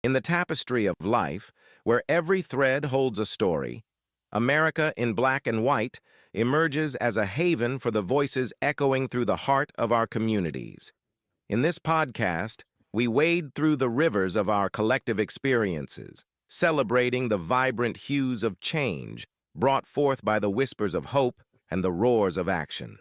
In the tapestry of life, where every thread holds a story, America in Black and White emerges as a haven for the voices echoing through the heart of our communities. In this podcast, we wade through the rivers of our collective experiences, celebrating the vibrant hues of change brought forth by the whispers of hope and the roars of action.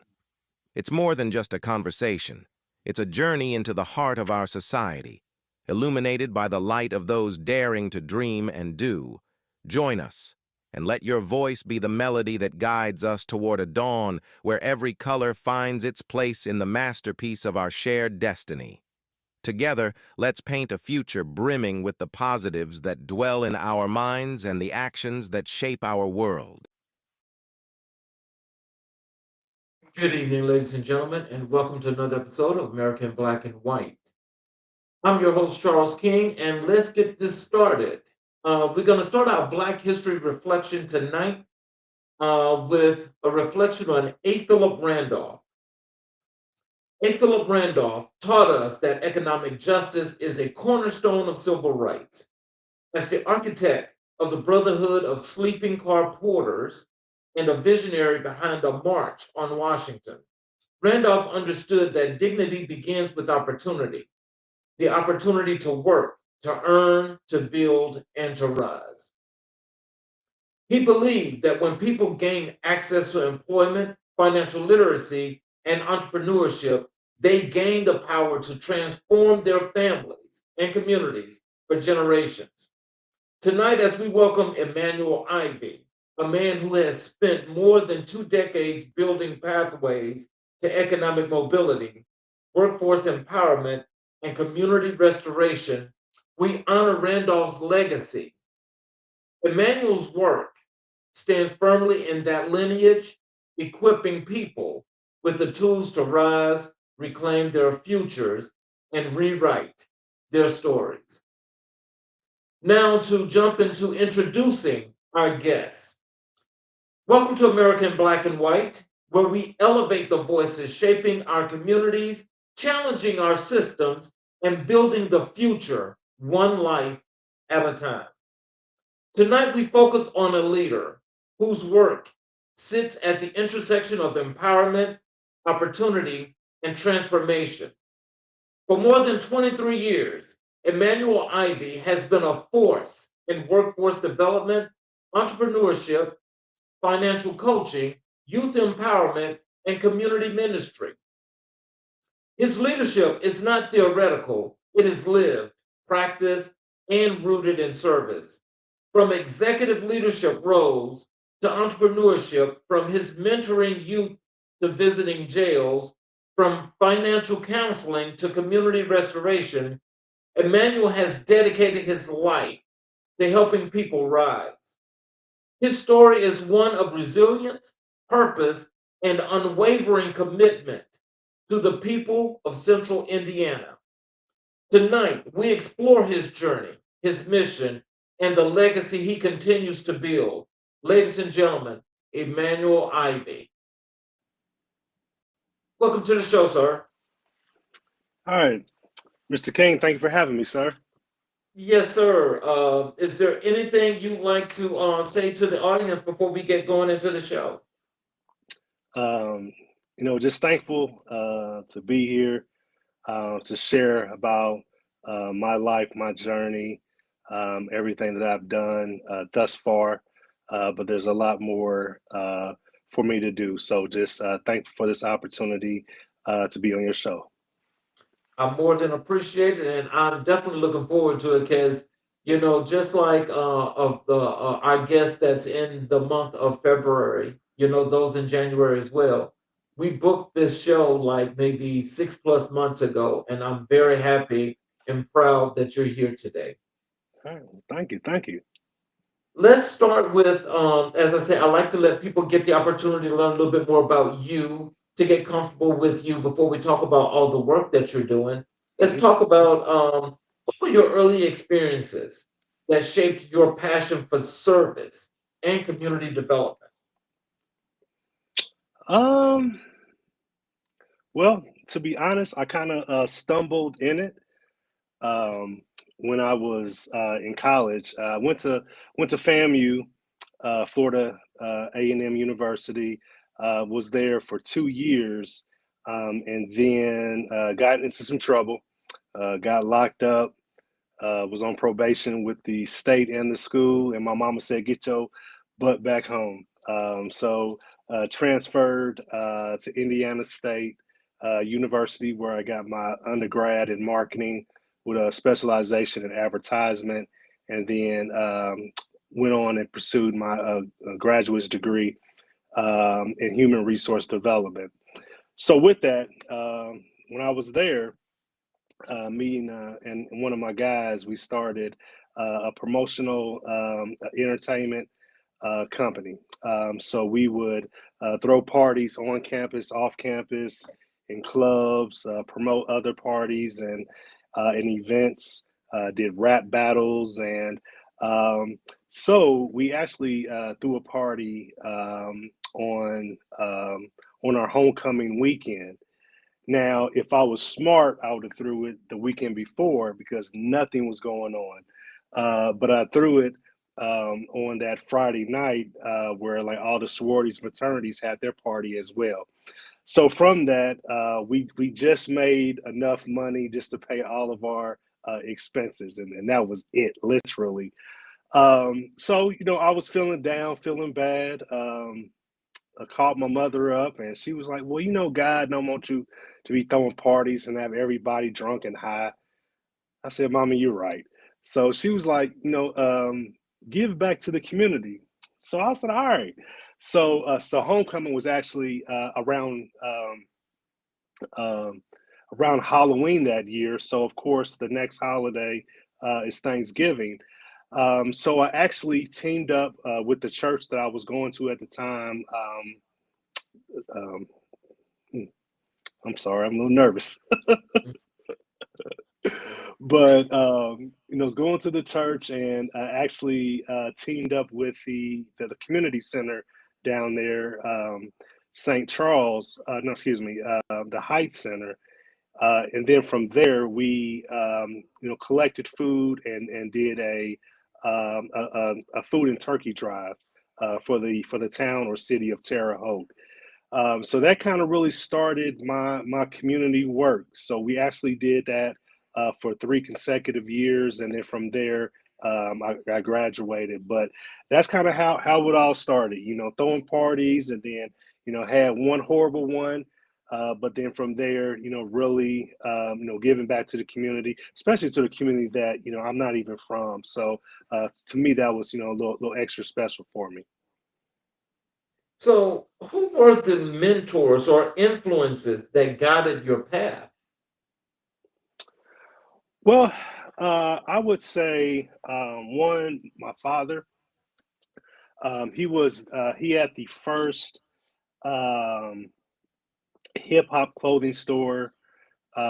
It's more than just a conversation. It's a journey into the heart of our society, illuminated by the light of those daring to dream and do. Join us, and let your voice be the melody that guides us toward a dawn where every color finds its place in the masterpiece of our shared destiny. Together, let's paint a future brimming with the positives that dwell in our minds and the actions that shape our world. Good evening, ladies and gentlemen, and welcome to another episode of American Black and White. I'm your host, Charles King, and let's get this started. We're going to start our Black History reflection tonight with a reflection on A. Philip Randolph. A. Philip Randolph taught us that economic justice is a cornerstone of civil rights. As the architect of the Brotherhood of Sleeping Car Porters and a visionary behind the March on Washington, Randolph understood that dignity begins with opportunity, the opportunity to work, to earn, to build, and to rise. He believed that when people gain access to employment, financial literacy, and entrepreneurship, they gain the power to transform their families and communities for generations. Tonight, as we welcome Immanuel Ivey, a man who has spent more than 2 decades building pathways to economic mobility, workforce empowerment, and community restoration, we honor Randolph's legacy. Emmanuel's work stands firmly in that lineage, equipping people with the tools to rise, reclaim their futures, and rewrite their stories. Now, to jump into introducing our guests. Welcome to American Black and White, where we elevate the voices shaping our communities, challenging our systems, and building the future one life at a time. Tonight, we focus on a leader whose work sits at the intersection of empowerment, opportunity, and transformation. For more than 23 years, Immanuel Ivey has been a force in workforce development, entrepreneurship, financial coaching, youth empowerment, and community ministry. His leadership is not theoretical, it is lived, practiced, and rooted in service. From executive leadership roles to entrepreneurship, from his mentoring youth to visiting jails, from financial counseling to community restoration, Emmanuel has dedicated his life to helping people rise. His story is one of resilience, purpose, and unwavering commitment to the people of Central Indiana. Tonight, we explore his journey, his mission, and the legacy he continues to build. Ladies and gentlemen, Immanuel Ivey. Welcome to the show, sir. All right, Mr. King, thank you for having me, sir. Yes, sir. Is there anything you'd like to say to the audience before we get going into the show? Um, just thankful to be here to share about my life, my journey, everything that I've done thus far. But there's a lot more for me to do. So just thankful for this opportunity to be on your show. I more than appreciate it, and I'm definitely looking forward to it because, just like of the our guest that's in the month of February, those in January as well. We booked this show like maybe 6+ months ago, and I'm very happy and proud that you're here today. All right, thank you, thank you. Let's start with, as I say, I like to let people get the opportunity to learn a little bit more about you, to get comfortable with you before we talk about all the work that you're doing. Let's Mhm. talk about what were your early experiences that shaped your passion for service and community development. Um, well, to be honest, I kind of stumbled in it. Um, when I was in college. Went to FAMU, Florida A&M University. Was there for 2 years, and then got into some trouble. Got locked up. Was on probation with the state and the school, and my mama said, "Get your butt back home." So transferred to Indiana State University, where I got my undergrad in marketing with a specialization in advertisement, and then went on and pursued my graduate's degree in human resource development. So with that, when I was there, me and one of my guys, we started a promotional entertainment company. So we would throw parties on campus, off campus, in clubs, promote other parties and events. Did rap battles, and so we actually threw a party on our homecoming weekend. Now, if I was smart, I would have threw it the weekend before because nothing was going on. But I threw it on that Friday night where like all the sororities, fraternities had their party as well. So from that, we just made enough money just to pay all of our expenses, and that was it, literally. So I was feeling down, feeling bad. I called my mother up, and she was like, "Well, God don't want you to be throwing parties and have everybody drunk and high." I said, "Mommy, you're right." So she was like, "Give back to the community." So I said, "All right." So homecoming was actually um, around Halloween that year. So of course, the next holiday is Thanksgiving. So I actually teamed up with the church that I was going to at the time. Um, hmm, I'm sorry, I'm a little nervous. But I was going to the church, and I actually teamed up with the community center down there, St. Charles. No, excuse me, the Heights Center. And then from there, we collected food and did a food and turkey drive for the town or city of Terre Haute. So that kind of really started my community work. So we actually did that for 3 consecutive years, and then from there, I graduated. But that's kind of how it all started. Throwing parties, and then had one horrible one. But then from there, really, giving back to the community, especially to the community that I'm not even from. So to me, that was a little extra special for me. So, who were the mentors or influences that guided your path? Well, I would say one, my father. He had the first um, hip hop clothing store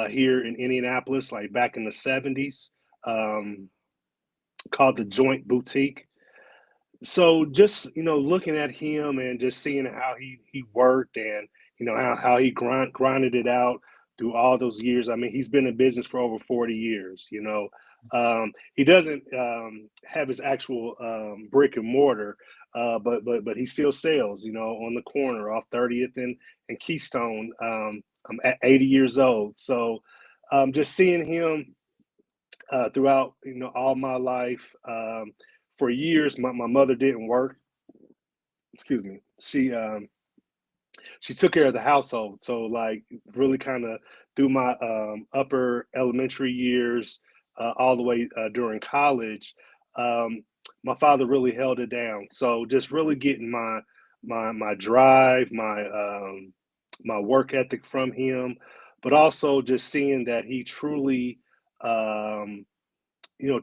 here in Indianapolis, like back in the '70s, um, called the Joint Boutique. So just looking at him and just seeing how he worked, and how he grinded it out through all those years. I mean, he's been in business for over 40 years. He doesn't have his actual brick and mortar, but he still sells on the corner off 30th and Keystone, at 80 years old. So just seeing him throughout all my life. For years, my mother didn't work. Excuse me. She took care of the household. So like really kind of through my upper elementary years, all the way during college, um, my father really held it down. So just really getting my drive, my work ethic from him, but also just seeing that he truly um,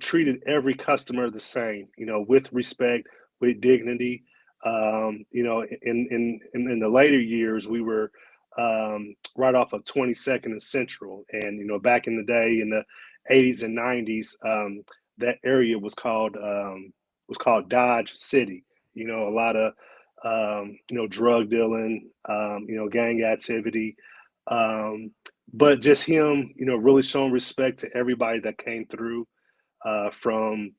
treated every customer the same, with respect, with dignity. In the later years, we were right off of 22nd and Central, and back in the day in the '80s and '90s, that area was called Dodge City. A lot of drug dealing, gang activity. Um, but just him, really showing respect to everybody that came through. from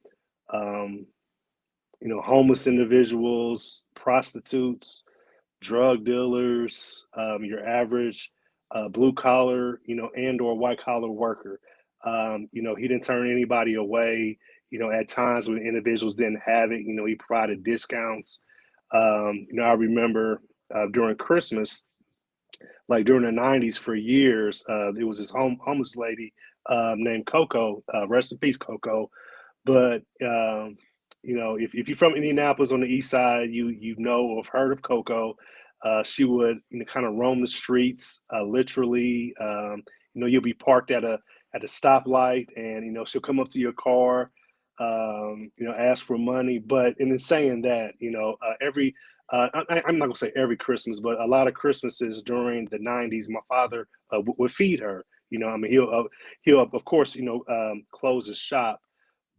homeless individuals, prostitutes, drug dealers, your average blue collar, and or white collar worker. He didn't turn anybody away. At times when individuals didn't have it, he provided discounts. I remember during Christmas, like during the '90s, for years, there was this homeless lady named Coco. Rest in peace, Coco. But if you're from Indianapolis on the east side, you know or have heard of Coco. She would kind of roam the streets, literally. You'll be parked at a stoplight, and she'll come up to your car, ask for money. But in saying that, every I'm not gonna say every Christmas, but a lot of Christmases during the '90s, my father would feed her. I mean, he'll of course close his shop,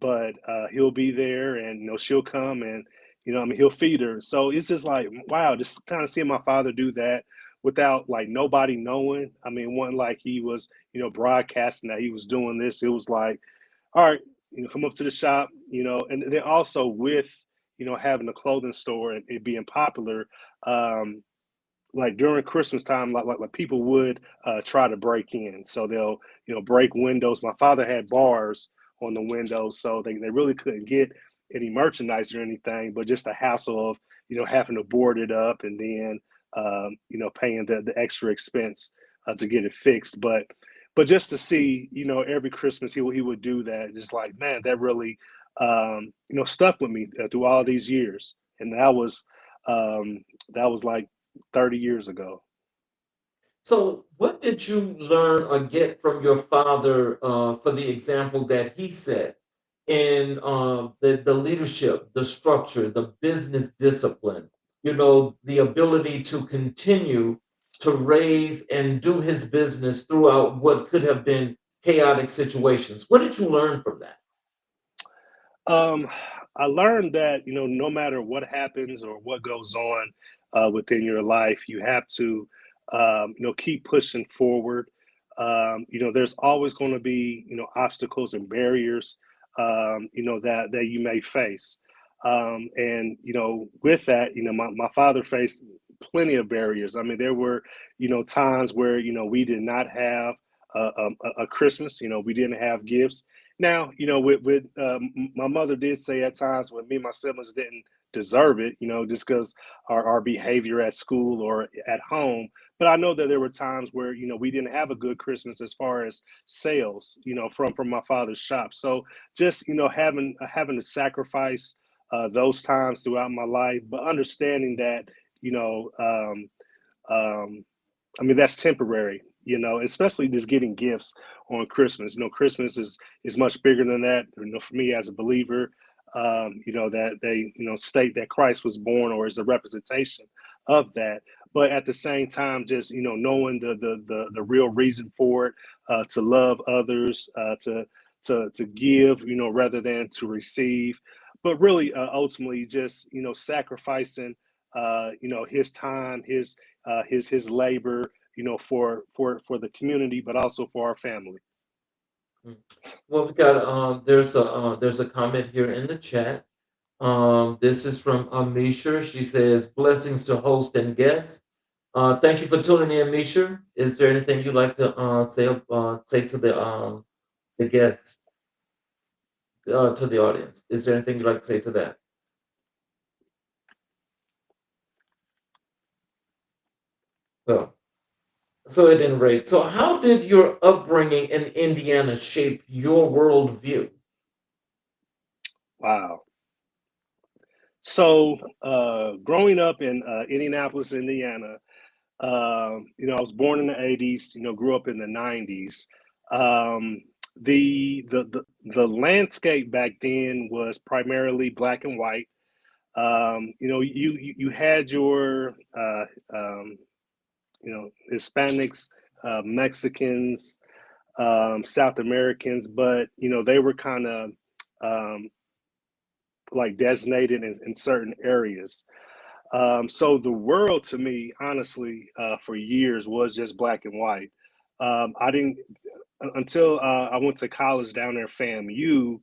but he'll be there, and she'll come, and I mean, he'll feed her. So it's just like, wow, just kind of seeing my father do that without like nobody knowing. I mean, it wasn't like he was broadcasting that he was doing this. It was like, all right, come up to the shop, and then also with having a clothing store and it being popular. Like during Christmas time, like people would try to break in. So they'll break windows. My father had bars on the windows, so they really couldn't get any merchandise or anything, but just the hassle of having to board it up, and then paying the extra expense to get it fixed. But just to see every Christmas he would do that, just like, man, that really stuck with me through all these years, and that was like 30 years ago. So, what did you learn or get from your father for the example that he set in the leadership, the structure, the business discipline, the ability to continue to raise and do his business throughout what could have been chaotic situations? What did you learn from that? Um, I learned that no matter what happens or what goes on within your life, you have to keep pushing forward. There's always going to be obstacles and barriers that you may face, and with that, my father faced plenty of barriers. I mean, there were times where we did not have a Christmas. We didn't have gifts. Now, with my mother did say at times when me and my siblings didn't deserve it, just because our behavior at school or at home. But I know that there were times where we didn't have a good Christmas as far as sales, from my father's shop. So just having to sacrifice those times throughout my life, but understanding that you know um, I mean, that's temporary, especially just getting gifts on Christmas. Christmas is much bigger than that. For me as a believer, that they, state that Christ was born or is a representation of that. But at the same time, just knowing the real reason for it, to love others, to give, rather than to receive. But really, ultimately, just sacrificing, his time, his labor, for the community, but also for our family. Mm. Well, we got there's a comment here in the chat. This is from Misha. She says, "Blessings to host and guests. Thank you for tuning in, Misha. Is there anything you'd like to say to the guests, to the audience? Is there anything you'd like to say to that?" Well, so at any rate, so how did your upbringing in Indiana shape your worldview? Wow. So, growing up in Indianapolis, Indiana, I was born in the '80s. Grew up in the '90s. Um, the landscape back then was primarily black and white. You had your Hispanics, Mexicans, South Americans, but they were kind of um, like designated in certain areas. So the world to me, honestly, for years was just black and white. I didn't until I went to college down there, FAMU,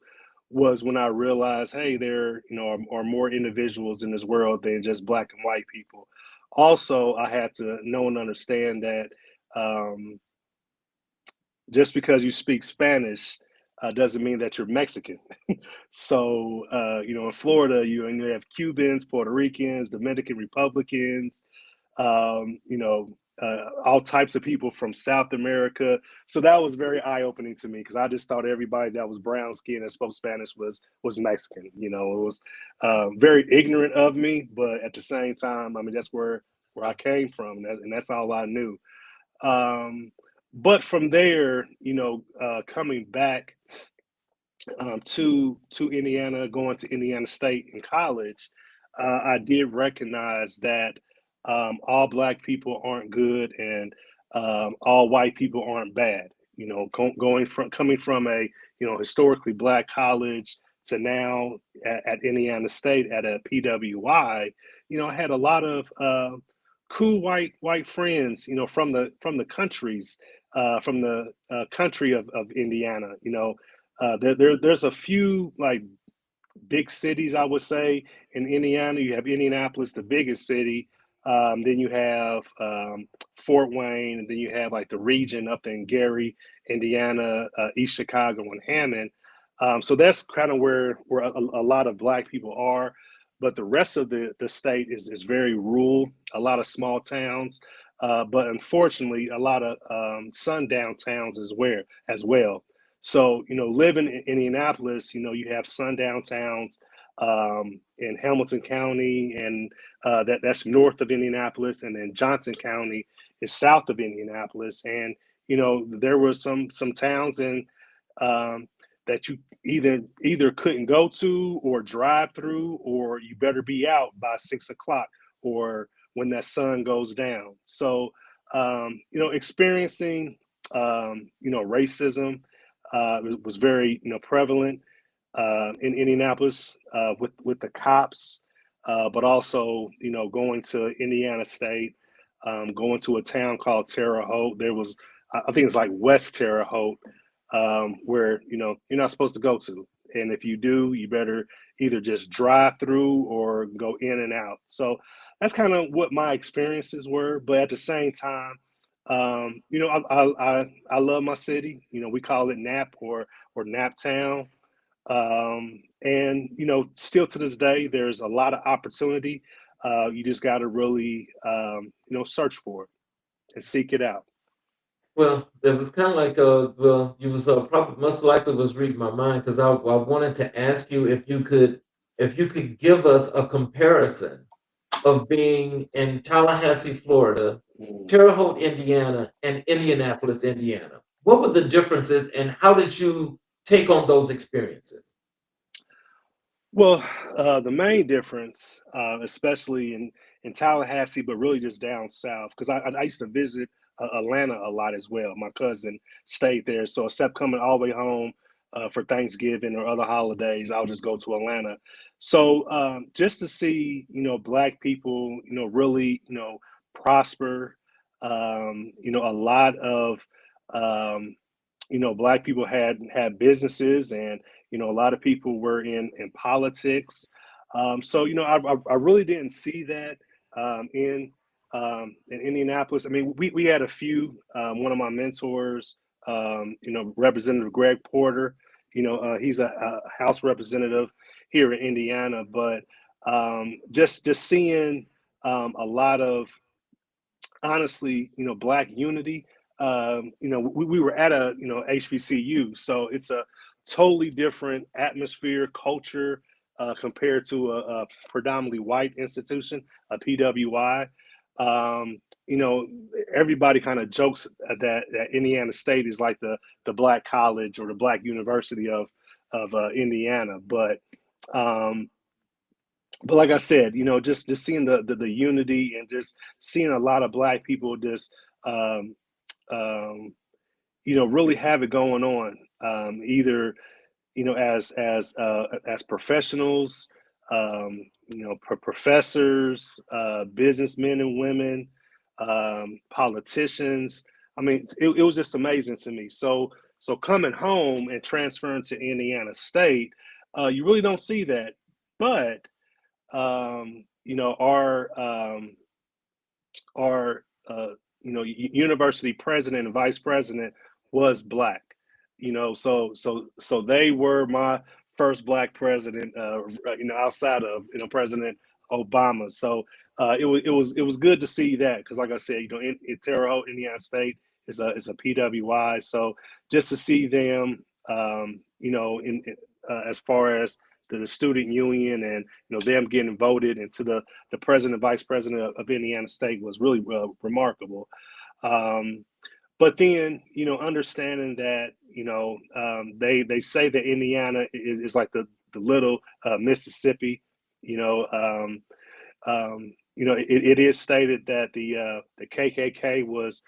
was when I realized, hey, there, are more individuals in this world than just black and white people. Also, I had to know and understand that um, just because you speak Spanish doesn't mean that you're Mexican. So, in Florida, you have Cubans, Puerto Ricans, Dominican Republicans, all types of people from South America. So that was very eye opening to me because I just thought everybody that was brown skinned and spoke Spanish was Mexican. It was very ignorant of me, but at the same time, I mean that's where I came from, and that's all I knew. Um, but from there, coming back to Indiana, going to Indiana State in college, I did recognize that all black people aren't good and all white people aren't bad. Going from coming from a historically black college to now at Indiana State at a PWI, I had a lot of cool white friends, from the countries, from the country of Indiana. There's a few like big cities, I would say, in Indiana. You have Indianapolis, the biggest city. Then you have Fort Wayne, and then you have like the region up in Gary, Indiana, East Chicago, and Hammond. So that's kind of where a lot of black people are. But the rest of the state is very rural, a lot of small towns. But unfortunately, a lot of sundown towns as well. So, living in Indianapolis, you have sundown towns in Hamilton County, and that's north of Indianapolis, and then Johnson County is south of Indianapolis. And there were some towns in that you either couldn't go to or drive through, or you better be out by 6 o'clock or when that sun goes down. So, experiencing racism was very prevalent in Indianapolis with the cops, but also going to Indiana State, going to a town called Terre Haute. There was I think it's like West Terre Haute, where you're not supposed to go to, and if you do, you better either just drive through or go in and out. So that's kind of what my experiences were. But at the same time, I love my city. We call it Nap or Nap Town. And still to this day, there's a lot of opportunity. You just got to really search for it and seek it out. Well, it was kind of like well, you was probably most likely was reading my mind because I wanted to ask you if you could give us a comparison of being in Tallahassee, Florida, Mm. Terre Haute, Indiana, and Indianapolis, Indiana. What were the differences, and how did you take on those experiences? Well, the main difference, especially in Tallahassee, but really just down south, because I used to visit Atlanta a lot as well. My cousin stayed there, so except coming all the way home for Thanksgiving or other holidays, I'll just go to Atlanta. So just to see, black people, really, prosper. A lot of um, black people had businesses, and a lot of people were in politics. So I really didn't see that in Indianapolis. I mean, we had a few. One of my mentors, Representative Greg Porter. He's a House representative here in Indiana, but just seeing a lot of, honestly, black unity. We were at a HBCU, so it's a totally different atmosphere, culture compared to a predominantly white institution, a PWI. Um, you know, everybody kind of jokes that Indiana State is like the black college or the black university of Indiana, um, but like I said, just seeing the unity and just seeing a lot of black people just um, um, really have it going on. Either as professionals, professors, businessmen and women, politicians. I mean, it was just amazing to me. So coming home and transferring to Indiana State. You really don't see that. But you know, our university president and vice president was black. You know, so they were my first black president. You know, outside of President Obama. So it was good to see that because, like I said, in Terre Haute, Indiana State is a PWI. So just to see them, as far as the student union and them getting voted into the president, vice president of Indiana State was really remarkable. Um, but then, understanding that, they say that Indiana is like the little Mississippi, you know, it is stated that the KKK was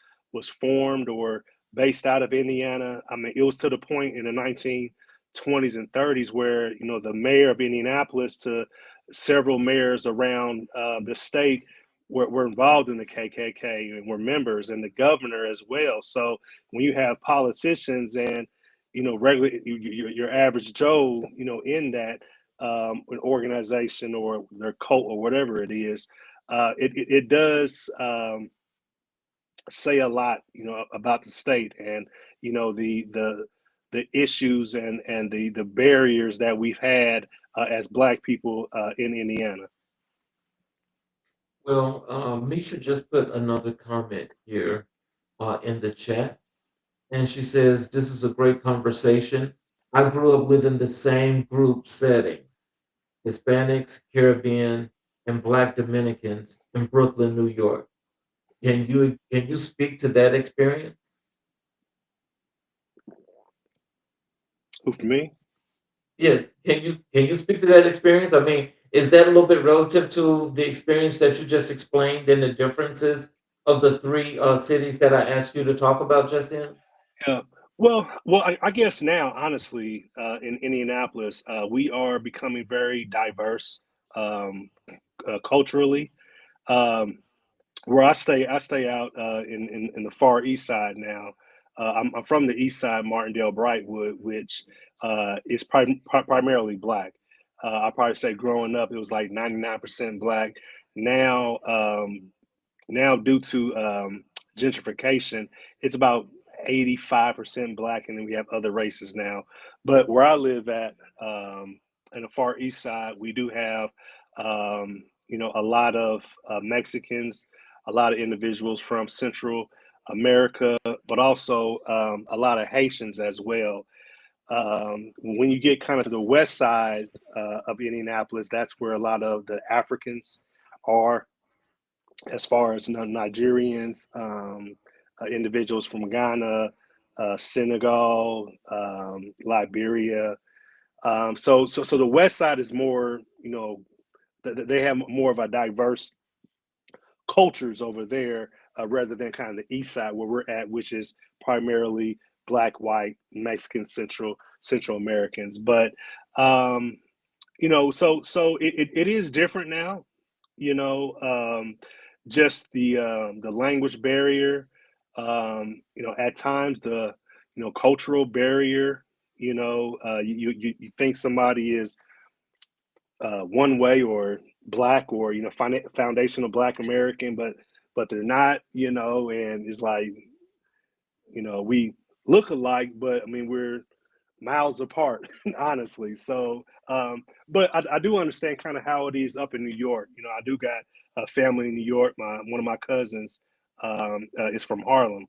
formed or based out of Indiana. I mean, it was to the point in the 1920s and 30s where the mayor of Indianapolis to several mayors around the state were involved in the KKK and were members, and the governor as well. So when you have politicians and regular your average Joe, in that an organization or their cult or whatever it is, it does say a lot, about the state and the issues and the barriers that we've had as Black people in Indiana. Well, Misha just put another comment here in the chat, and she says, "This is a great conversation. I grew up within the same group setting, Hispanics, Caribbean, and Black Dominicans in Brooklyn, New York. Can you speak to that experience?" Who, for me? Yes. Can you speak to that experience? I mean, is that a little bit relative to the experience that you just explained and the differences of the three cities that I asked you to talk about just then? Yeah. Well, I guess now, honestly, in Indianapolis, we are becoming very diverse culturally. Um, where I stay out in the far east side now. I'm from the east side, Martindale, Brightwood, which is primarily Black. I probably say growing up, it was like 99% Black. Now, now due to gentrification, it's about 85% Black, and then we have other races now. But where I live at, in the far east side, we do have a lot of Mexicans, a lot of individuals from Central America, but also a lot of Haitians as well. When you get kind of to the west side of Indianapolis, that's where a lot of the Africans are, as far as Nigerians, individuals from Ghana, Senegal, Liberia. So the West Side is more, they have more of a diverse cultures over there, rather than kind of the East Side where we're at, which is primarily Black, white, Mexican, Central Americans. But so it is different now. You know, just the language barrier. At times the cultural barrier. You think somebody is one way or Black or foundational Black American, but they're not. And it's like we look alike, but I mean we're miles apart, honestly. So, but I do understand kind of how it is up in New York. I do got a family in New York. One of my cousins is from Harlem.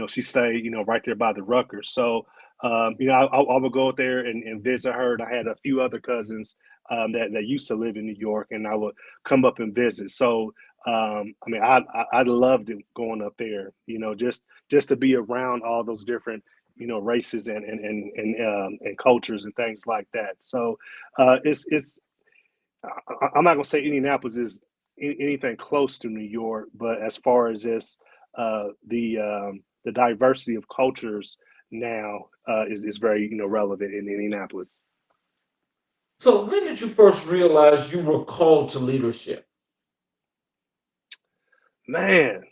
She stayed, right there by the Rutgers. So, I would go out there and visit her. And I had a few other cousins that used to live in New York, and I would come up and visit. So, I mean, I loved it going up there. Just to be around all those different races and cultures and things like that. So it's I'm not gonna say Indianapolis is anything close to New York, but as far as this the diversity of cultures now is very relevant in Indianapolis. So when did you first realize you were called to leadership? Man,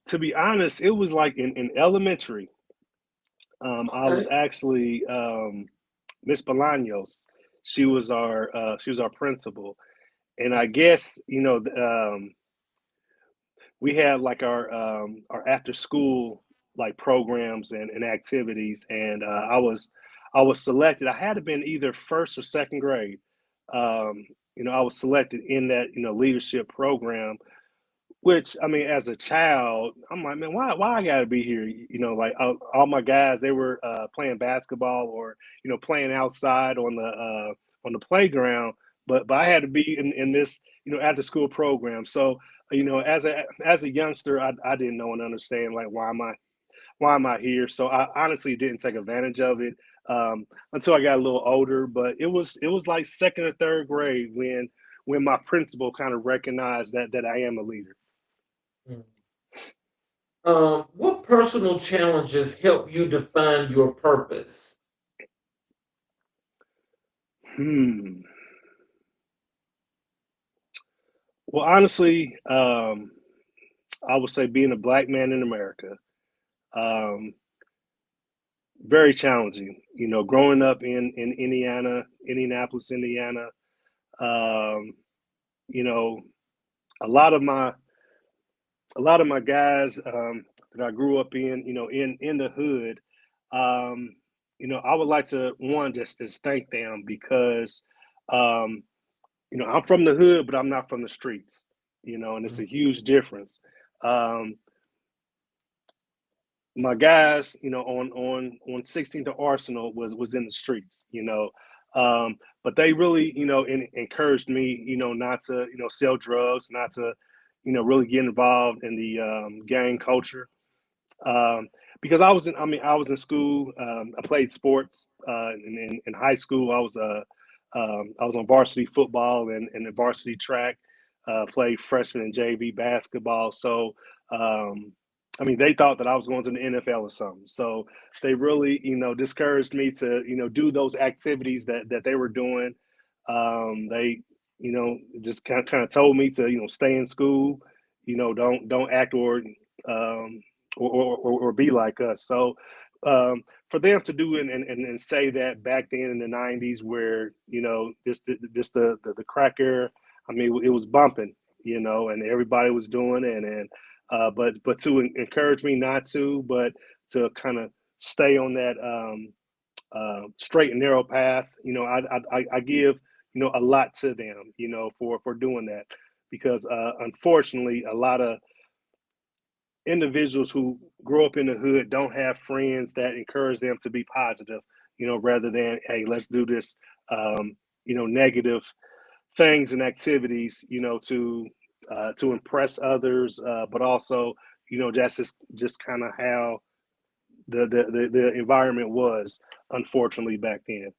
to be honest, it was like in elementary. I was Okay. actually Miss Bolaños. She was our principal, and I guess we had like our after school like programs and activities, and I was selected. I had to been either first or second grade. I was selected in that leadership program, which, I mean, as a child, I'm like, man, why I gotta be here? Like all my guys, they were playing basketball or playing outside on the playground, but I had to be in this after school program. So as a youngster, I didn't know and understand like why am I here? So I honestly didn't take advantage of it until I got a little older. But it was like second or third grade when my principal kind of recognized that I am a leader. Mm. What personal challenges help you define your purpose? Hmm. Well, honestly, I would say being a black man in America, um, very challenging. Growing up in Indiana, Indianapolis, Indiana, um, you know, a lot of my a lot of my guys that I grew up in the hood, um, I would like to one just thank them because um, I'm from the hood, but I'm not from the streets, and it's Mm. a huge difference. Um, my guys, on 16th to Arsenal was in the streets, but they really, encouraged me, not to, sell drugs, not to, really get involved in the gang culture. Um, because I was in school. I played sports in high school. I was on varsity football and the varsity track. Played freshman and JV basketball. So they thought that I was going to the NFL or something. So they really, discouraged me to, do those activities that they were doing. They, just kind of told me to, stay in school. Don't act um, or be like us. So for them to do it and say that back then in the '90s, where this the crack era, I mean, it was bumping, and everybody was doing it, and but to encourage me not to, but to kind of stay on that straight and narrow path, I give a lot to them, for doing that, because unfortunately, a lot of individuals who grow up in the hood don't have friends that encourage them to be positive, rather than, hey, let's do this, negative things and activities, to impress others, but also, just kind of how the environment was, unfortunately, back then.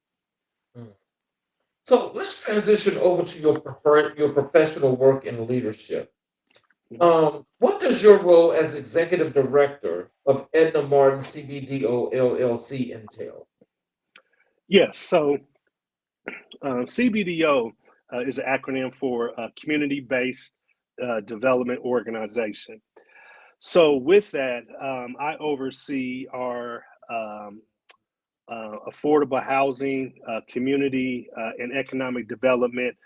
Mm. So let's transition over to your professional work in leadership. Mhm. What does your role as executive director of Edna Martin CBDO LLC entail? Yes, so CBDO is an acronym for Community-Based Development Organization. So with that, I oversee our affordable housing, community, and economic development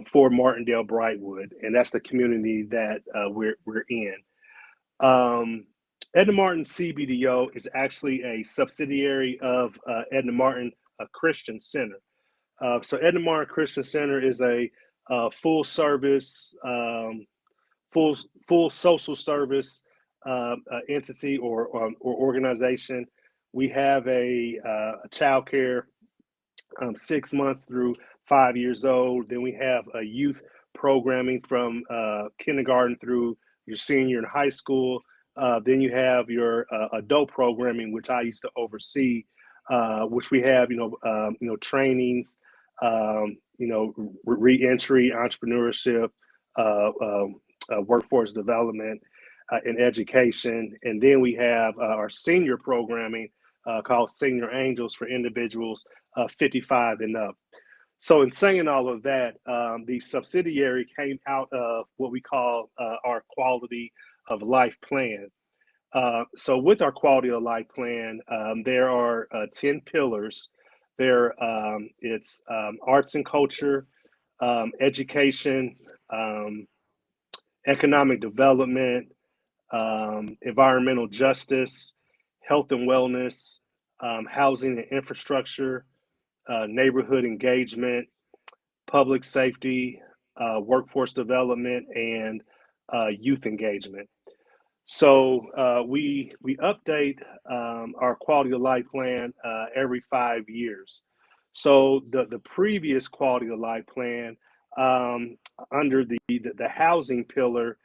for Martindale Brightwood, and that's the community that we're in. Um, Edna Martin CBDO is actually a subsidiary of Edna Martin Christian Center. So Edna Martin Christian Center is a full service, full full social service entity or organization. We have a child care 6 months through 5 years old. Then we have a youth programming from kindergarten through your senior in high school. Then you have your adult programming, which I used to oversee, which we have, trainings, reentry, entrepreneurship, workforce development, and education. And then we have our senior programming called Senior Angels for individuals 55 and up. So, in saying all of that, the subsidiary came out of what we call our quality of life plan. So, with our quality of life plan, there are 10 pillars It's arts and culture, education, um, economic development, environmental justice, health and wellness, housing and infrastructure, neighborhood engagement, public safety, workforce development, and youth engagement. So we update our quality of life plan every 5 years. So the previous quality of life plan um, under the housing pillar,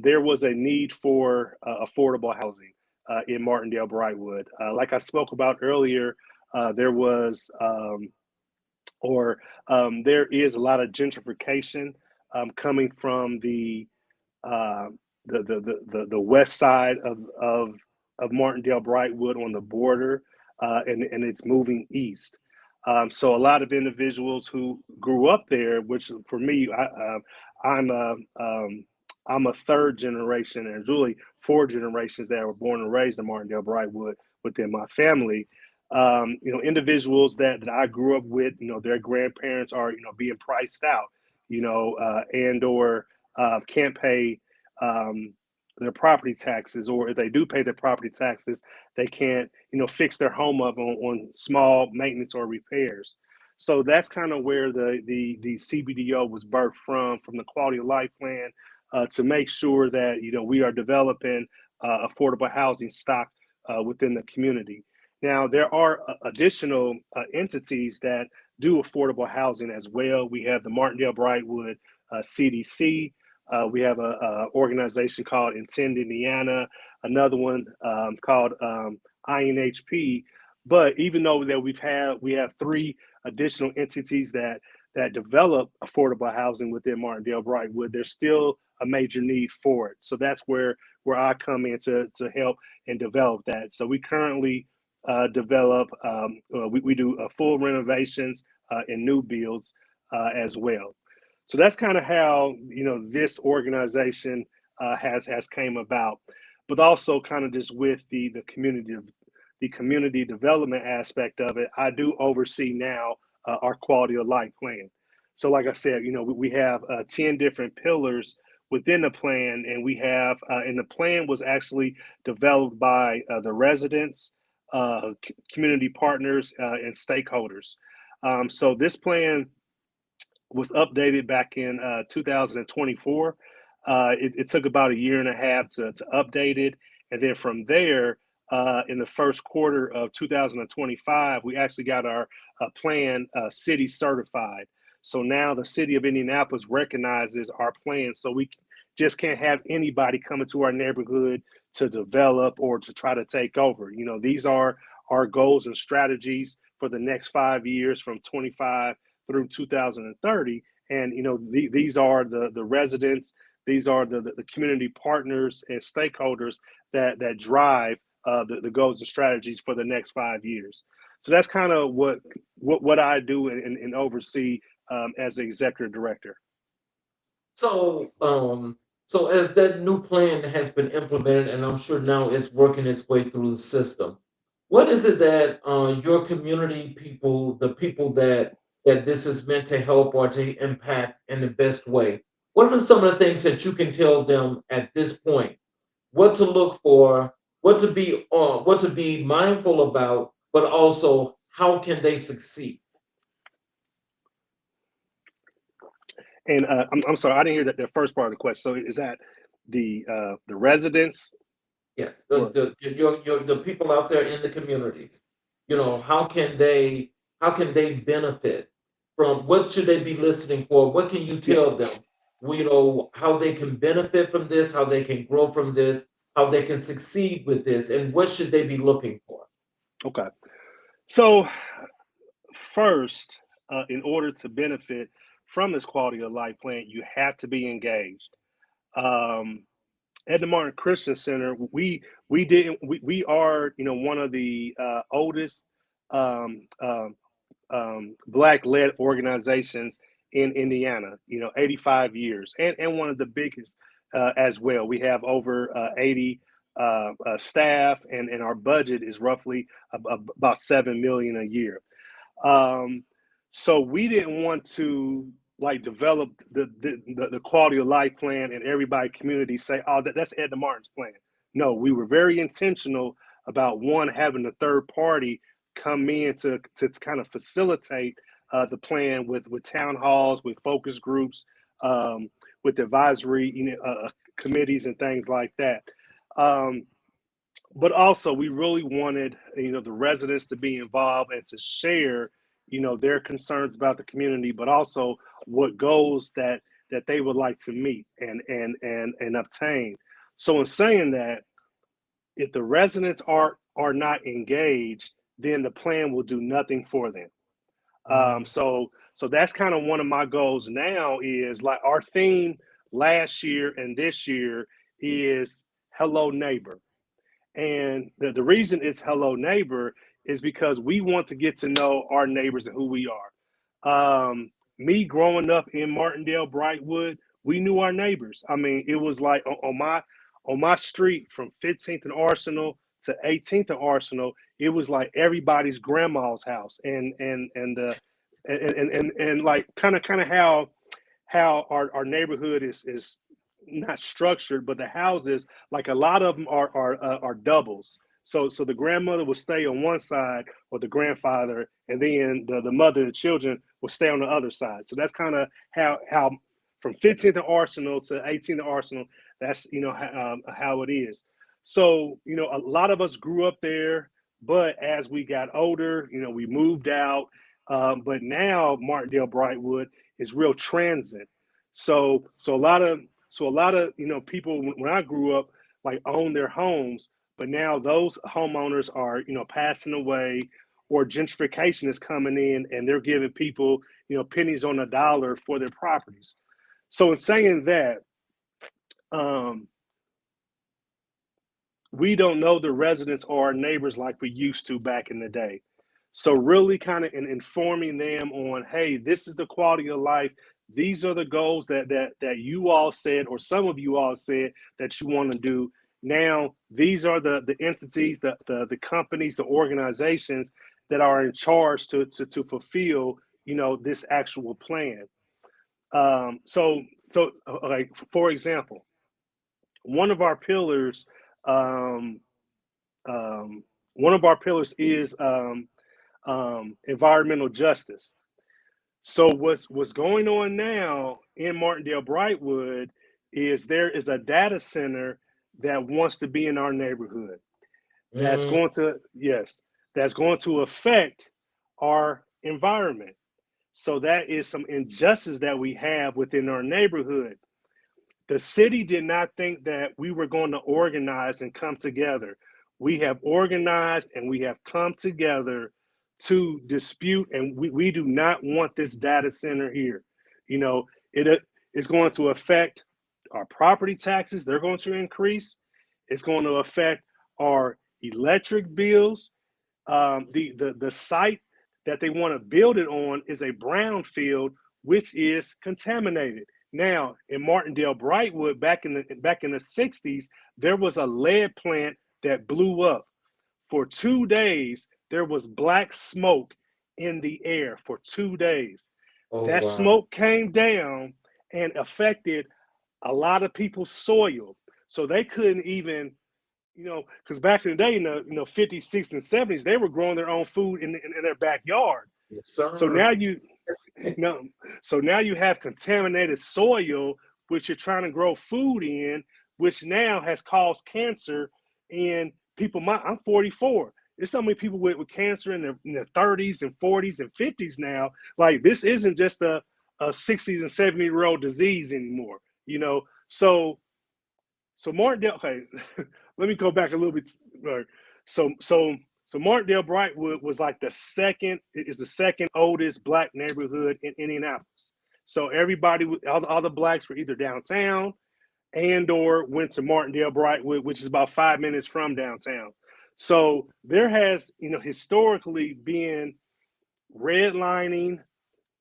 there was a need for affordable housing in Martindale Brightwood. Like I spoke about earlier, there was or there is a lot of gentrification coming from uh, the west side of Martindale Brightwood on the border, and it's moving east. So a lot of individuals who grew up there, which for me, I'm a I'm a third generation, and it's really four generations that were born and raised in Martindale Brightwood within my family. Individuals that I grew up with, their grandparents are, being priced out, and or can't pay um, their property taxes, or if they do pay their property taxes, they can't, fix their home up on small maintenance or repairs. So that's kind of where the CBDO was birthed from the quality of life plan to make sure that we are developing affordable housing stock within the community. Now there are additional entities that do affordable housing as well. We have the Martindale Brightwood CDC. We have a organization called Intend Indiana, another one called INHP. But even though that we have three additional entities that develop affordable housing within Martindale Brightwood, there's still a major need for it. So that's where I come in to help and develop that. So we currently develop, we do full renovations and new builds as well. So that's kind of how this organization has came about, but also kind of just with the community development aspect of it. I do oversee now our quality of life plan. So, like I said, we have 10 different pillars within the plan, and we have and the plan was actually developed by the residents, community partners, and stakeholders. So this plan was updated back in 2024. It took about a year and a half to update it. And then from there, in the first quarter of 2025, we actually got our plan city certified. So now the city of Indianapolis recognizes our plan. So we just can't have anybody coming to our neighborhood to develop or to try to take over. These are our goals and strategies for the next 5 years from 25 through 2030. And these are the residents, these are the community partners and stakeholders that drive the goals and strategies for the next 5 years. So that's kind of what I do and oversee as the executive director. So, so as that new plan has been implemented, and I'm sure now it's working its way through the system, what is it that your community people, the people that this is meant to help or to impact in the best way, what are some of the things that you can tell them at this point? What to look for, what to be mindful about, but also how can they succeed? And I'm sorry, I didn't hear the first part of the question. So is that the residents Yes, or the people out there in the communities, how can they benefit from, what should they be listening for? What can you yeah, tell them? Well, how they can benefit from this, how they can grow from this, how they can succeed with this, and what should they be looking for? okay. So first, in order to benefit from this quality of life plan, you have to be engaged. Um, at the Martin Christian Center, we are one of the oldest um, um, black led organizations in Indiana. 85 years, and one of the biggest as well. We have over 80 staff, and our budget is roughly about 7 million a year. So we didn't want to like develop the quality of life plan and everybody community say, oh, that's Edna Martin's plan. No, we were very intentional about one, having a third party come in to kind of facilitate the plan with town halls, with focus groups, with advisory committees and things like that. But also we really wanted the residents to be involved and to share their concerns about the community, but also what goals that they would like to meet and obtain. So in saying that, if the residents are not engaged, then the plan will do nothing for them. So that's kind of one of my goals now, is like our theme last year and this year is hello neighbor. And the reason it's hello neighbor is because we want to get to know our neighbors and who we are. Me growing up in Martindale, Brightwood, we knew our neighbors. I mean, it was like on my street from 15th and Arsenal to 18th and Arsenal, it was like everybody's grandma's house, and like kind of how our neighborhood is not structured, but the houses, like a lot of them are doubles. So the grandmother will stay on one side, or the grandfather, and then the mother and the children will stay on the other side. So that's kind of how from 15th and Arsenal to 18th and Arsenal, that's how it is. So a lot of us grew up there, but as we got older, we moved out. But now Martindale Brightwood is real transit. So a lot of people when I grew up like owned their homes, but now those homeowners are passing away, or gentrification is coming in and they're giving people pennies on a dollar for their properties. So in saying that, we don't know the residents or our neighbors like we used to back in the day. So really kind of informing them on, hey, this is the quality of life. These are the goals that you all said, or some of you all said that you want to do. Now, these are the entities, the companies, the organizations that are in charge to fulfill, this actual plan. So like, for example, one of our pillars, um, one of our pillars is environmental justice. So what's going on now in Martindale Brightwood is there is a data center that wants to be in our neighborhood. That's Mm. going to, yes, that's going to affect our environment. So that is some injustice that we have within our neighborhood. The city did not think that we were going to organize and come together. We have organized and we have come together to dispute, and we do not want this data center here. It is going to affect our property taxes. They're going to increase. It's going to affect our electric bills. The site that they want to build it on is a brownfield, which is contaminated. Now, in Martindale Brightwood, back in the 60s, there was a lead plant that blew up. For 2 days, there was black smoke in the air for 2 days. Oh, That wow. smoke came down and affected a lot of people's soil. So they couldn't even, because back in the day, in the 50s, 60s, and 70s, they were growing their own food in their backyard. Yes, sir. So now you have contaminated soil, which you're trying to grow food in, which now has caused cancer in people. I'm 44. There's so many people with cancer in their 30s and 40s and 50s now. Like, this isn't just a 60s and 70-year-old disease anymore. So Martindale. Okay, let me go back a little bit. So Martindale Brightwood was like the second oldest black neighborhood in Indianapolis. So everybody, all the blacks were either downtown and or went to Martindale Brightwood, which is about 5 minutes from downtown. So there has, historically been redlining.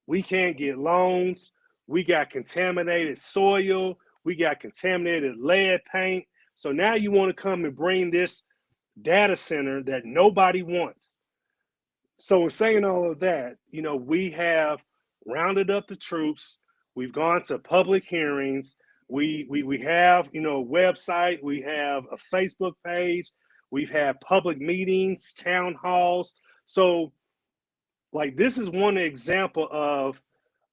We can't get loans. We got contaminated soil. We got contaminated lead paint. So now you want to come and bring this data center that nobody wants. So in saying all of that, we have rounded up the troops. We've gone to public hearings. We have, a website. We have a Facebook page. We've had public meetings, town halls. So, like, this is one example of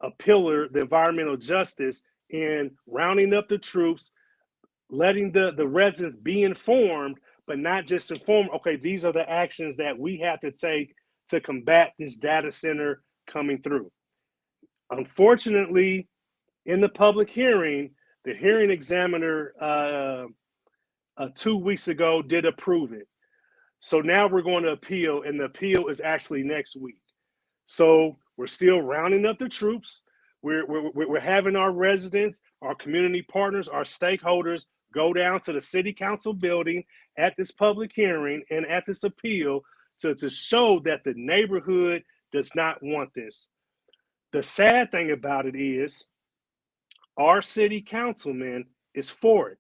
a pillar, the environmental justice, in rounding up the troops, letting the residents be informed, but not just informed. Okay, these are the actions that we have to take to combat this data center coming through. Unfortunately, in the public hearing, the hearing examiner 2 weeks ago did approve it. So now we're going to appeal, and the appeal is actually next week. So we're still rounding up the troops. We're having our residents, our community partners, our stakeholders go down to the city council building at this public hearing and at this appeal to show that the neighborhood does not want this. The sad thing about it is our city councilman is for it.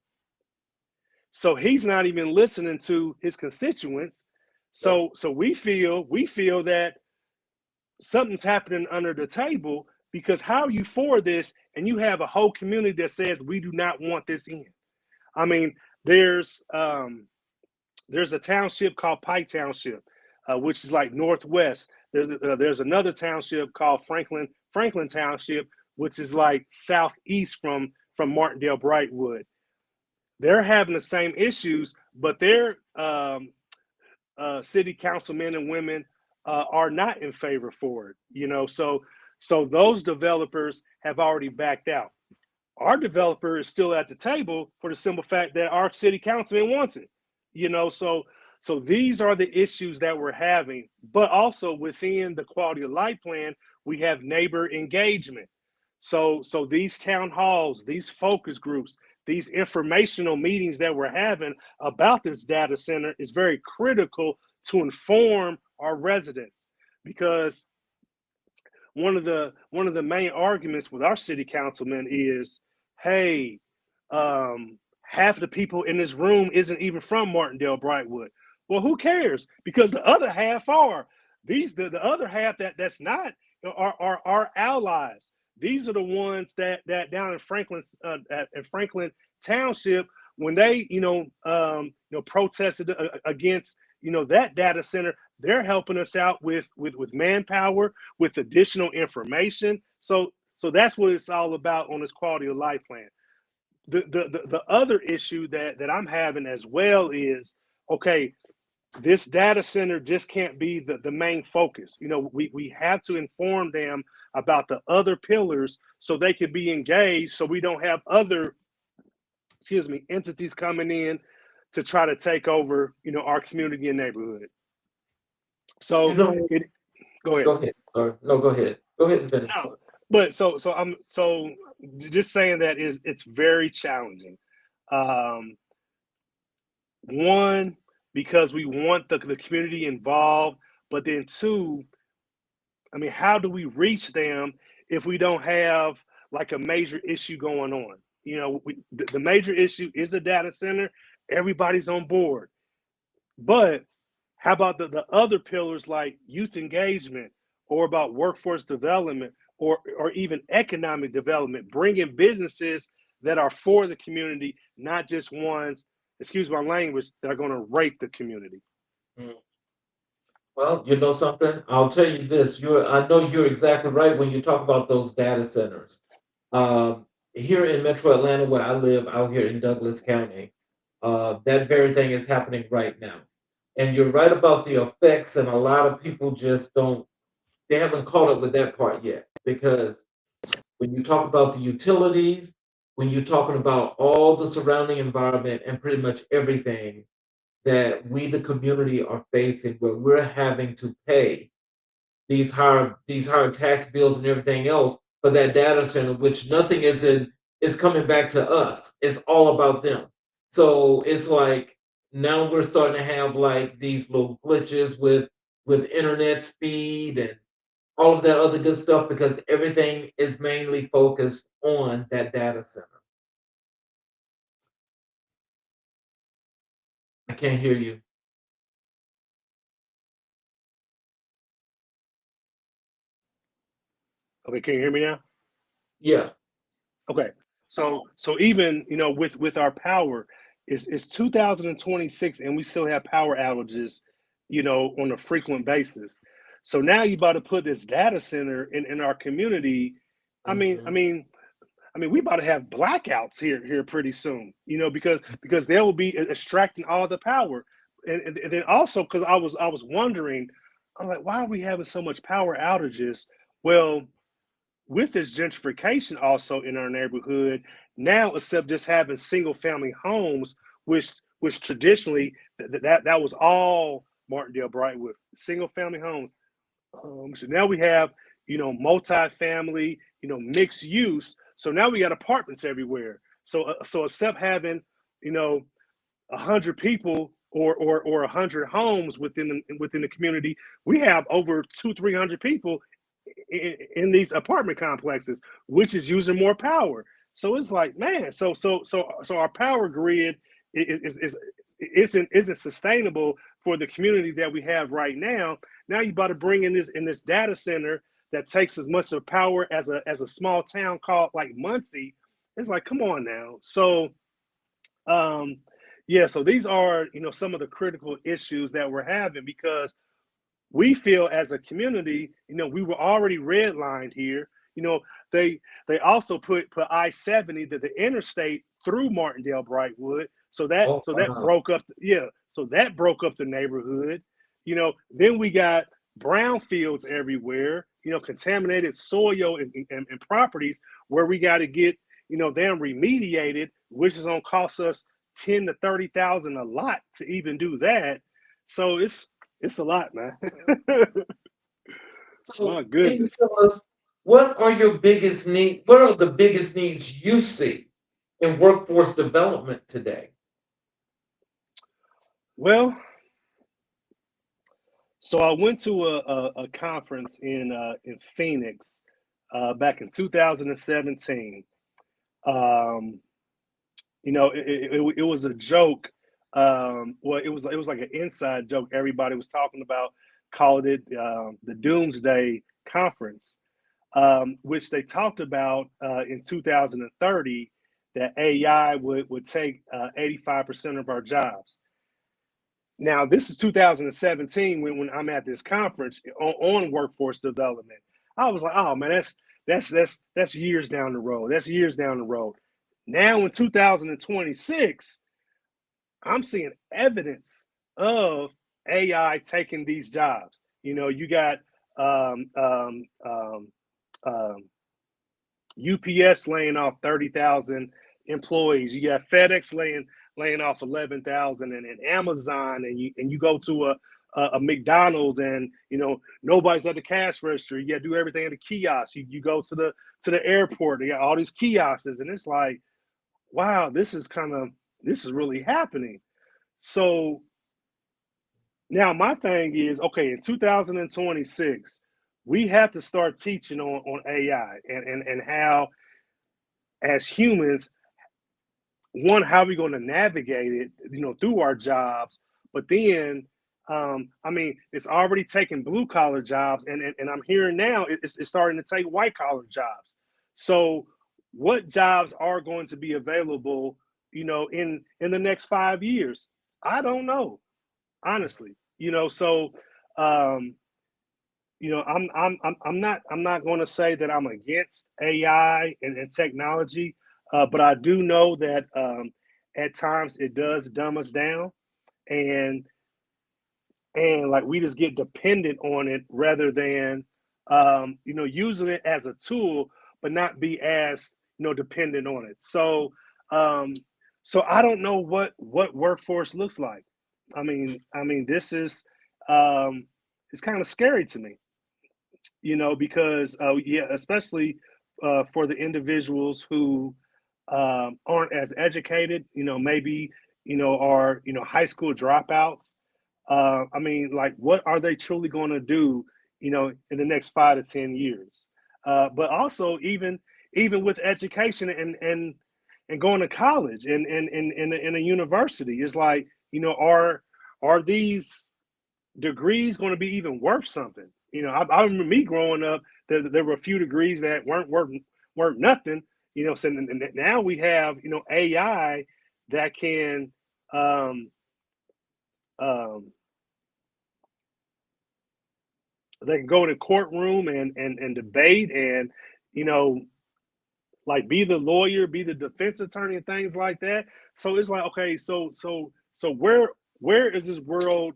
So he's not even listening to his constituents. So we feel that something's happening under the table, because how are you for this and you have a whole community that says we do not want this in? I mean, there's a township called Pike Township, which is like northwest. There's another township called Franklin Township, which is like southeast from Martindale Brightwood. They're having the same issues, but their city councilmen and women are not in favor for it. So those developers have already backed out. Our developer is still at the table for the simple fact that our city councilman wants it. So these are the issues that we're having. But also within the quality of life plan, we have neighbor engagement. So these town halls, these focus groups, these informational meetings that we're having about this data center is very critical to inform our residents, because one of the main arguments with our city councilman is, hey, half the people in this room isn't even from Martindale Brightwood. Well, who cares? Because the other half are. The other half that's not are our allies. These are the ones that down in Franklin Township, when they protested against that data center, they're helping us out with manpower, with additional information. So that's what it's all about on this quality of life plan. The other issue that I'm having as well is, okay, this data center just can't be the main focus. We have to inform them about the other pillars so they can be engaged, so we don't have other entities coming in to try to take over our community and neighborhood. So You know, go ahead. go ahead. Sorry. No, go ahead. Go ahead and finish. No, but so I'm just saying that it's very challenging. One, because we want the community involved, but then two, I mean, how do we reach them if we don't have like a major issue going on? The major issue is the data center. Everybody's on board. But how about the other pillars like youth engagement, or about workforce development, or even economic development, bringing businesses that are for the community, not just ones, excuse my language, that are going to rape the community? Mm. Well, you know something? I'll tell you this. I know you're exactly right when you talk about those data centers. Here in Metro Atlanta, where I live, out here in Douglas County, that very thing is happening right now. And you're right about the effects, and a lot of people just don't. They haven't caught up with that part yet, because when you talk about the utilities, when you're talking about all the surrounding environment and pretty much everything that we, the community, are facing, where we're having to pay these higher tax bills and everything else for that data center, which nothing is coming back to us. It's all about them. So it's like now we're starting to have like these little glitches with internet speed and all of that other good stuff, because everything is mainly focused on that data center. I can't hear you. Okay, can you hear me now? Yeah. Okay. So even, with our power, it's 2026 and we still have power outages, on a frequent basis. So now you about to put this data center in our community. I mean, I Hmm. mean, we about to have blackouts here pretty soon, because they will be extracting all the power. And then also, because I was wondering, I'm like, why are we having so much power outages? Well, with this gentrification also in our neighborhood, now instead of just having single family homes, which traditionally that was all Martindale Brightwood single family homes. So now we have, multi-family, mixed use. So now we got apartments everywhere. So instead of having, 100 people or 100 homes within the community, we have over 200-300 people in these apartment complexes, which is using more power. So it's like, man, so our power grid is isn't sustainable for the community that we have right now. Now you about to bring in this data center that takes as much of power as a small town called like Muncie. It's like, come on now. So um yeah, so these are, some of the critical issues that we're having, because we feel as a community, we were already redlined here. They also put I-70, the interstate, through Martindale Brightwood. So that Oh, so that wow. broke up, yeah. So that broke up the neighborhood. Then we got brownfields everywhere, contaminated soil and properties where we got to get, them remediated, which is gonna cost us 10 to 30,000 a lot to even do that. So it's a lot, man. So My can you goodness. tell us what are your biggest need? What are the biggest needs you see in workforce development today? Well, so I went to a conference in Phoenix back in 2017. Um, it was a joke. Well, it was like an inside joke. Everybody was talking about, called it the Doomsday Conference, which they talked about in 2030 that AI would take 85% of our jobs. Now, this is 2017 when I'm at this conference on workforce development. I was like, oh man, that's years down the road. That's years down the road. Now in 2026, I'm seeing evidence of AI taking these jobs. You got um, um, um, um, UPS laying off 30,000 employees. You got FedEx laying off 11,000, and Amazon, and you go to a McDonald's, and nobody's at the cash register. You got to do everything at the kiosk. You go to the airport. They got all these kiosks, and it's like, wow, this is really happening. So now my thing is, okay, in 2026, we have to start teaching on AI and how, as humans, one, how are we going to navigate it, through our jobs. But then, it's already taking blue collar jobs, and I'm hearing now it's starting to take white collar jobs. So what jobs are going to be available, in the next 5 years? I don't know, honestly. So um, I'm not going to say that I'm against AI and technology, but I do know that at times it does dumb us down, and like we just get dependent on it rather than using it as a tool, but not be as dependent on it. Um, so I don't know what workforce looks like. This is it's kind of scary to me, because yeah, especially for the individuals who aren't as educated, maybe are high school dropouts. Like, what are they truly going to do, in the next 5 to 10 years? But also, even with education and going to college and in a university, it's like, are these degrees going to be even worth something? I remember me growing up. There were a few degrees that weren't nothing. So now we have AI that can um, um, they can go in a courtroom and debate and you know like be the lawyer, be the defense attorney, and things like that. So it's like, okay, so where is this world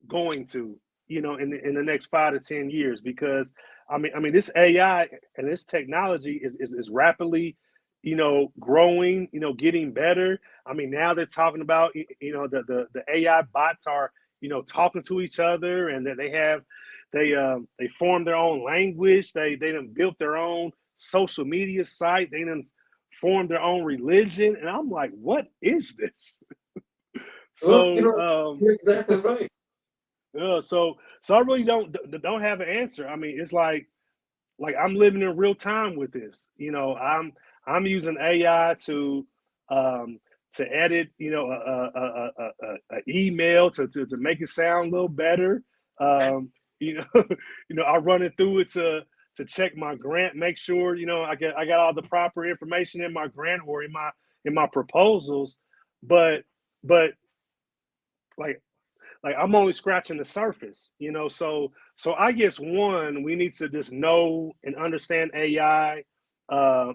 going to, in the next 5 to 10 years? Because I mean, this AI and this technology is rapidly, growing, getting better. I mean, now they're talking about, the AI bots are, talking to each other, and that they form their own language. They done built their own social media site. They done formed their own religion, and I'm like, what is this? Well, So you're exactly right. so I really don't have an answer. I mean, it's like I'm living in real time with this. I'm using AI um, to edit, a email to make it sound a little better. Um, you know, I run it through it to check my grant, make sure I got all the proper information in my grant or in my proposals. But but like I'm only scratching the surface. So I guess one, we need to just know and understand AI,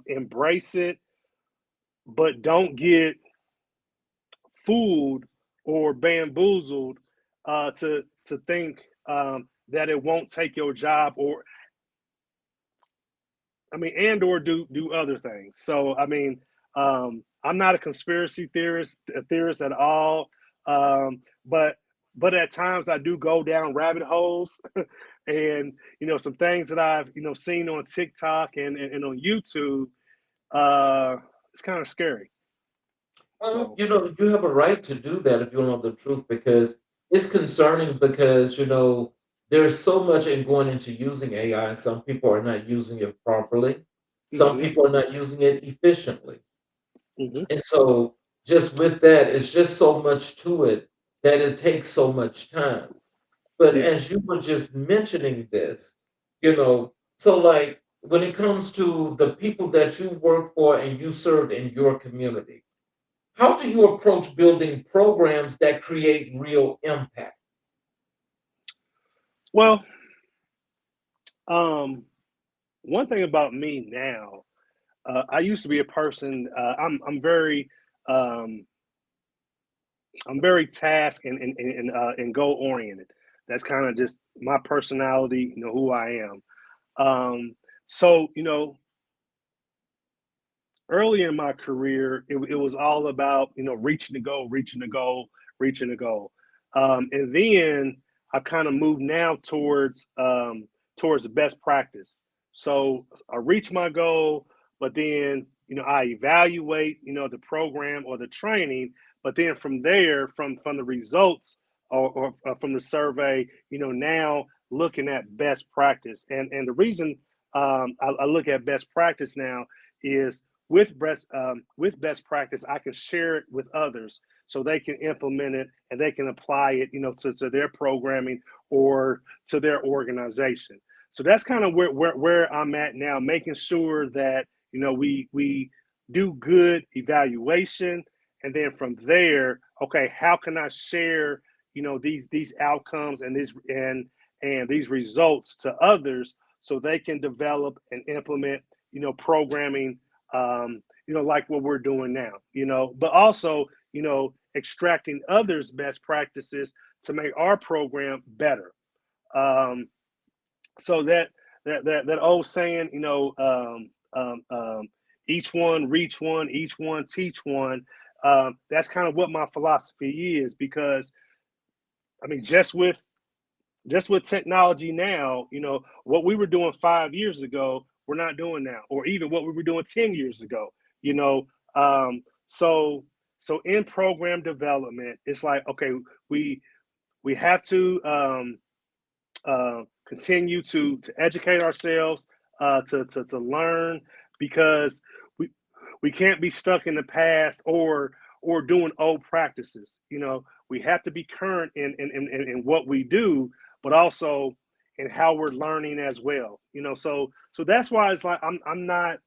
embrace it, but don't get fooled or bamboozled to think that it won't take your job, or I mean, and or do other things. So I mean, I'm not a conspiracy theorist at all. But at times I do go down rabbit holes, and some things that I've seen on TikTok and on YouTube. It's kind of scary. Well, So. you have a right to do that if you know the truth, because it's concerning, because there's so much in going into using AI, and some people are not using it properly. Some Hmm. people are not using it efficiently. Hmm. And so just with that, it's just so much to it that it takes so much time. But as Yes. you were just mentioning this, so like when it comes to the people that you work for and you served in your community, how do you approach building programs that create real impact? Well, um, one thing about me now, I used to be a person. Um, I'm very task and goal oriented. That's kind of just my personality, who I am. So early in my career, it was all about reaching the goal, reaching the goal, reaching the goal, and then I kind of moved now towards best practice. So I reach my goal, but then I evaluate the program or the training, but then from there, from the results or from the survey, now looking at best practice, and the reason I look at best practice now is with best practice, I can share it with others so they can implement it and they can apply it, to their programming or to their organization. So that's kind of where I'm at now, making sure that we do good evaluation, and then from there, okay, how can I share these outcomes and these results to others so they can develop and implement programming, like what we're doing now, but also, extracting others' best practices to make our program better. Um, so that old saying, each one reach one, each one teach one. That's kind of what my philosophy is, because I mean, just with technology now, what we were doing 5 years ago, we're not doing now, or even what we were doing 10 years ago, you know. So in program development, it's like, okay, we we have to continue to educate ourselves, to learn, because we we can't be stuck in the past or doing old practices. We have to be current in what we do, but also and how we're learning as well. So that's why it's like I'm not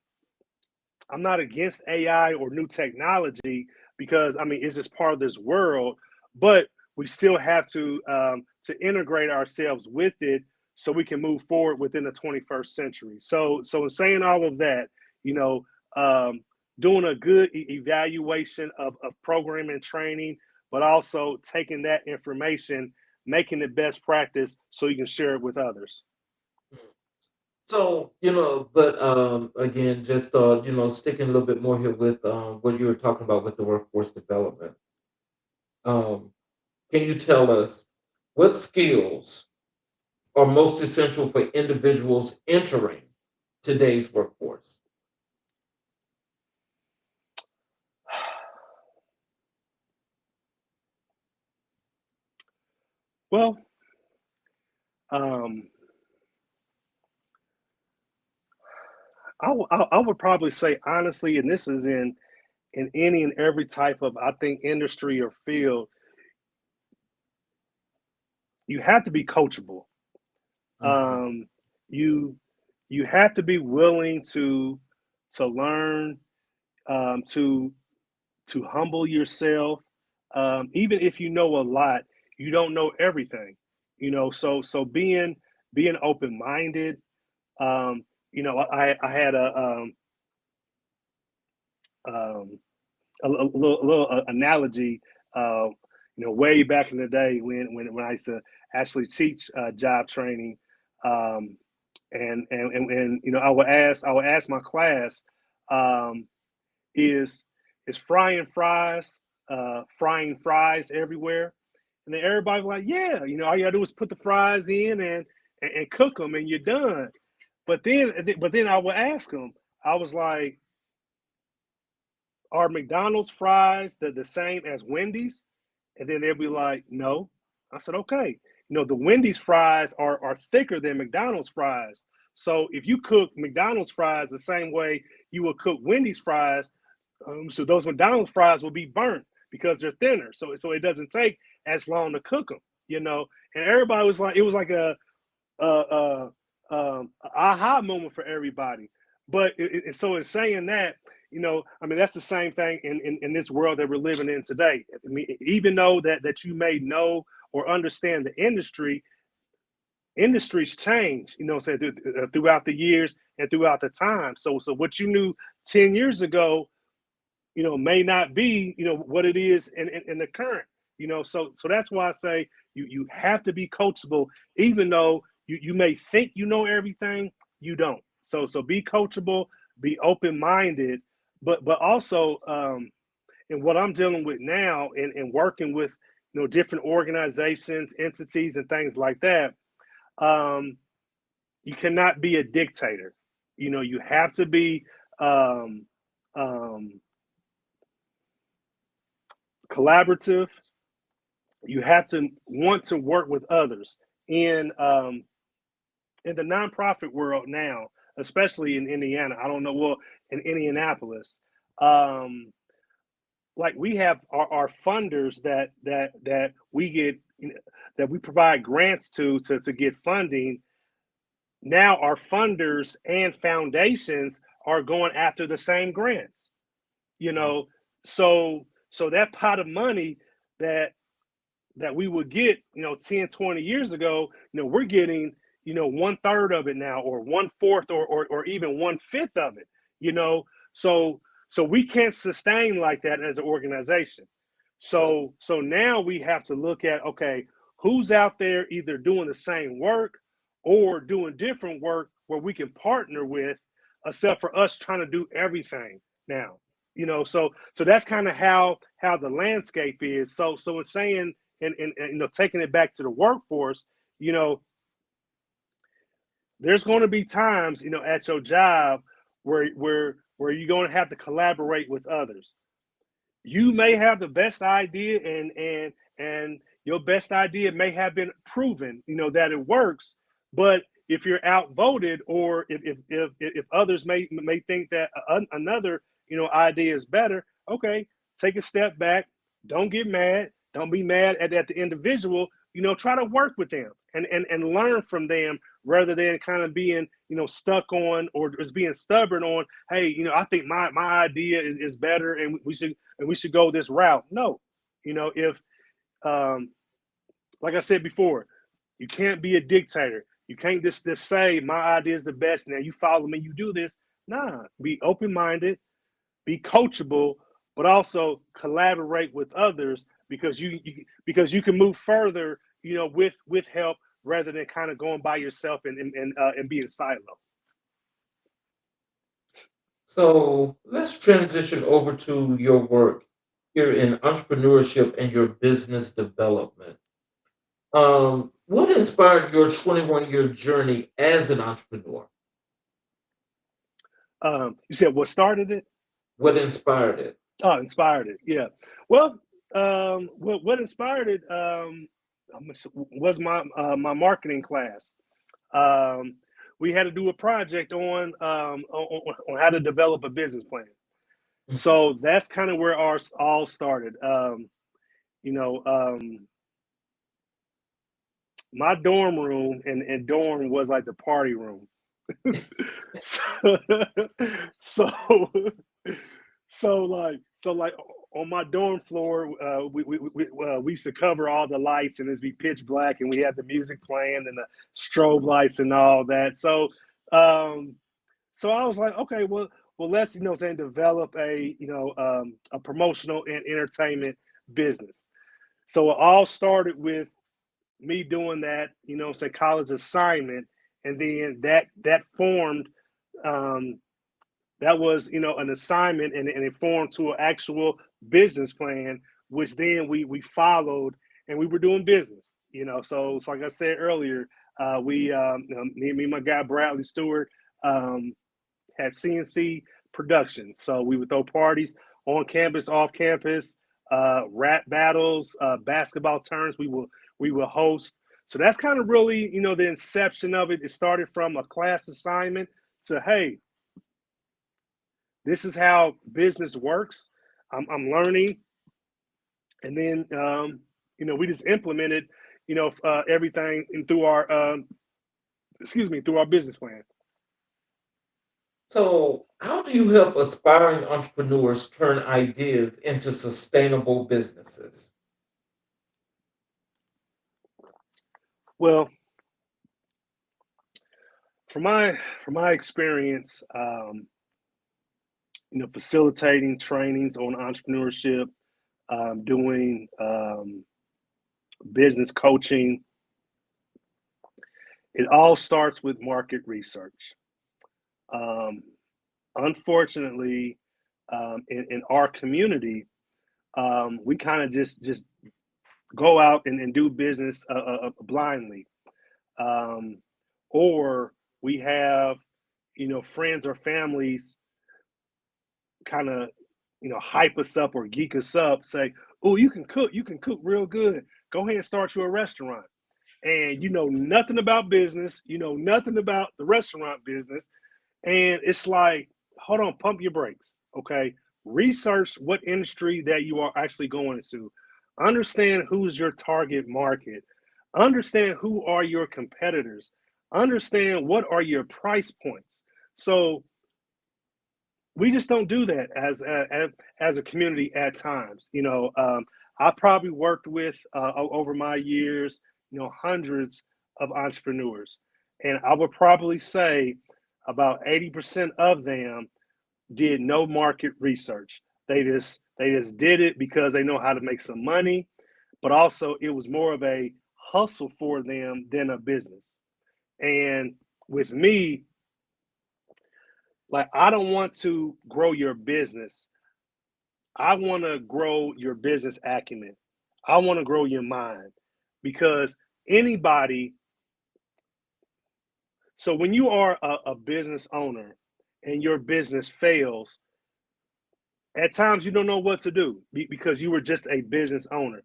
against AI or new technology, because I mean it's just part of this world, but we still have to integrate ourselves with it so we can move forward within the 21st century. So in saying all of that, you know, um, doing a good evaluation of program and training, but also taking that information, making it best practice so you can share it with others. So, but again, just sticking a little bit more here with what you were talking about with the workforce development. Um, can you tell us what skills are most essential for individuals entering today's workforce? Well, um, I would probably say honestly, and this is in any and every type of, I think, industry or field, you have to be coachable. Hmm. You you have to be willing to learn, to humble yourself. Even if you know a lot, you don't know everything. So being open minded. Um, I had um, a little analogy. Uh, way back in the day when I used to actually teach job training, um, and I would ask my class, um, is frying fries everywhere? And then everybody was like, yeah, all you gotta do is put the fries in and cook them, and you're done. But then I would ask them, I was like, are McDonald's fries the same as Wendy's? And then they'll be like, no. I said, okay. The Wendy's fries are thicker than McDonald's fries. So if you cook McDonald's fries the same way you would cook Wendy's fries, so those McDonald's fries will be burnt because they're thinner. So it doesn't take as long to cook them. And everybody was like, it was like a aha moment for everybody. But so in saying that, I mean, that's the same thing in this world that we're living in today. I mean, even though that you may know or understand the industries change, throughout the years and throughout the time. So what you knew 10 years ago, may not be, what it is in the current, so that's why I say you have to be coachable, even though you may think you know everything, you don't. So be coachable, be open-minded, but also, in what I'm dealing with now and working with, different organizations, entities, and things like that, um, you cannot be a dictator. You have to be, um, um, collaborative. You have to want to work with others in the nonprofit world now, especially in Indiana. I don't know, well, in Indianapolis, um, like we have our funders that we get, that we provide grants to get funding. Now our funders and foundations are going after the same grants. You know, so that pot of money that we would get, 10, 20 years ago, we're getting, one third of it now, or one fourth, or even one fifth of it, you know. So we can't sustain like that as an organization. So now we have to look at, okay, who's out there either doing the same work or doing different work where we can partner with, except for us trying to do everything now. So that's kind of how the landscape is. So it's saying, and taking it back to the workforce, you know there's going to be times, at your job where you're going to have to collaborate with others. You may have the best idea, and your best idea may have been proven, that it works. But if you're outvoted, or if others may think that another, idea is better, okay, take a step back. Don't get mad. Don't be mad at the individual. try to work with them and learn from them rather than kind of being, stuck on or just being stubborn on, hey, I think my idea is better and we should go this route. No, if like I said before, you can't be a dictator. You can't just say my idea is the best. Now you follow me, you do this. Nah, be open-minded, be coachable, but also collaborate with others because you can move further, with help rather than kind of going by yourself and being siloed. So let's transition over to your work here in entrepreneurship and your business development. What inspired your 21-year journey as an entrepreneur? You said what started it? What inspired it? Oh, inspired it. Yeah. Well, what inspired it was my marketing class. We had to do a project on how to develop a business plan. Mhm. So that's kind of where ours all started. You know, my dorm room and dorm was like the party room. so, so so like on my dorm floor, we used to cover all the lights and it'd be pitch black, and we had the music playing and the strobe lights and all that. Um, so I was like, okay, well, let's develop a promotional and entertainment business. So it all started with me doing that, say college assignment, and then that formed. Um, that was an assignment, and it formed to an actual business plan, which then we followed, and we were doing business. So like I said earlier, we me and my guy Bradley Stewart had CNC Productions. So we would throw parties on campus, off campus, rap battles, basketball tournaments. We will host. So that's kind of really the inception of it. It started from a class assignment to, hey, this is how business works. I'm learning, and then we just implemented everything through our through our business plan. So, how do you help aspiring entrepreneurs turn ideas into sustainable businesses? Well, from my experience, facilitating trainings on entrepreneurship, doing business coaching, it all starts with market research. Um, Unfortunately, in our community, we kind of just go out and do business blindly, um, or we have friends or families kind of hype us up or geek us up, say, oh, you can cook real good, go ahead and start you a restaurant. And you know nothing about business, you know nothing about the restaurant business. And it's like, hold on, pump your brakes. Okay. Research what industry that you are actually going into. Understand who's your target market. Understand who are your competitors. Understand what are your price points. So we just don't do that as a community at times. I probably worked with over my years, hundreds of entrepreneurs, and I would probably say about 80% of them did no market research. They just did it because they know how to make some money, but also it was more of a hustle for them than a business. And with me, like, I don't want to grow your business. I want to grow your business acumen. I want to grow your mind because anybody. So when you are a business owner and your business fails, at times you don't know what to do because you were just a business owner.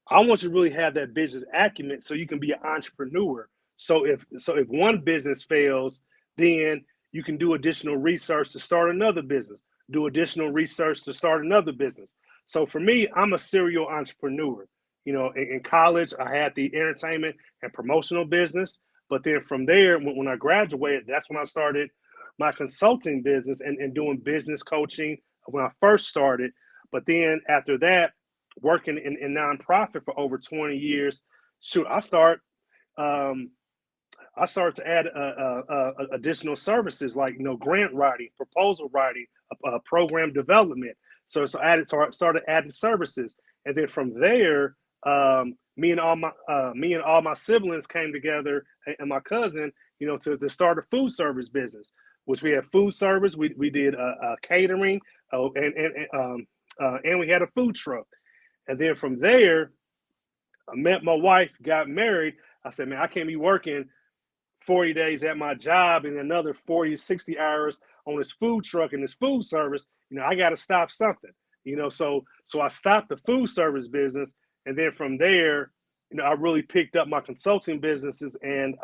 I want you to really have that business acumen so you can be an entrepreneur. So if one business fails, then you can do additional research to start another business, do additional research to start another business. So for me, I'm a serial entrepreneur. In college, I had the entertainment and promotional business. But then from there, when I graduated, that's when I started my consulting business and doing business coaching when I first started. But then after that, working in nonprofit for over 20 years, shoot, um, I started to add additional services like grant writing, proposal writing, program development. So I started adding services, and then from there, me and all my siblings came together and my cousin, to start a food service business, which we had food service. We did catering, and we had a food truck, and then from there, I met my wife, got married. I said, man, I can't be working 40 days at my job and another 40, 60 hours on this food truck and this food service. I got to stop something, so I stopped the food service business. And then from there, I really picked up my consulting businesses and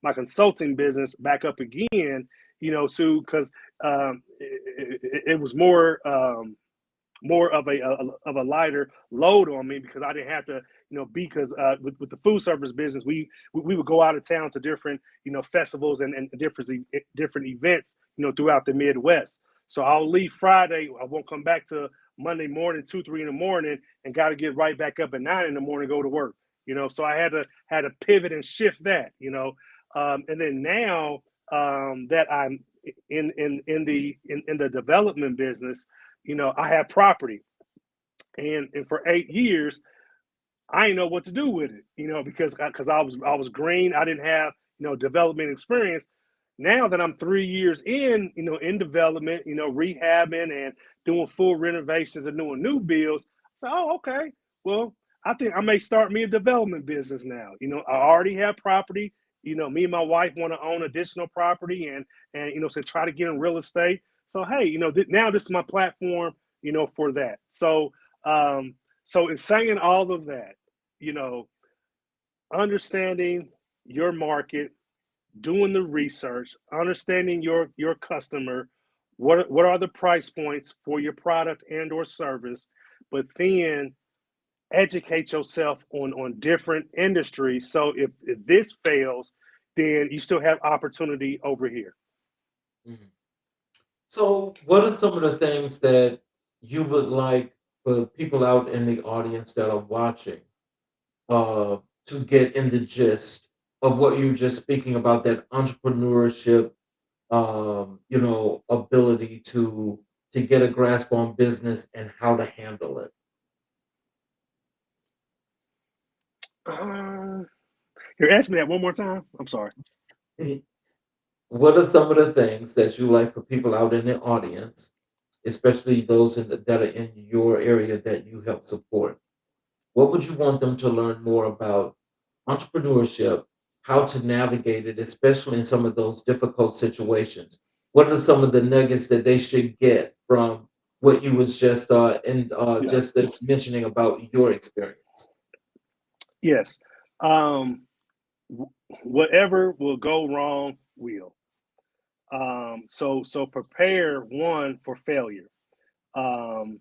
my consulting business back up again, because it was more of a lighter load on me, because I didn't have to, because with the food service business, we would go out of town to different, festivals and different events, throughout the Midwest. So I'll leave Friday. I won't come back to Monday morning, 2, 3 in the morning, and got to get right back up at 9 in the morning, go to work. So I had to pivot and shift that. And then now that I'm in the development business, I have property, and for 8 years, I didn't know what to do with it, because I was green. I didn't have, development experience. Now that I'm 3 years in, in development, rehabbing and doing full renovations and doing new builds. So, oh, okay. Well, I think I may start me a development business now. I already have property. Me and my wife want to own additional property and so try to get in real estate. So, hey, now this is my platform, for that. So, so in saying all of that, understanding your market, doing the research, understanding your customer, what are the price points for your product and or service, but then educate yourself on different industries. So if this fails, then you still have opportunity over here. Mhm. So, what are some of the things that you would like for people out in the audience that are watching to get in the gist of what you were just speaking about, that entrepreneurship, ability to get a grasp on business and how to handle Uh, you're asking me that one more time? I'm sorry. it? What are some of the things that you like for people out in the audience, especially those that are in your area that you help support? What would you want them to learn more about entrepreneurship, how to navigate it, especially in some of those difficult situations? What are some of the nuggets that they should get from what you was just Yeah. just mentioning about your experience? Yes. Um, Whatever will go wrong will. So prepare one for failure. Um,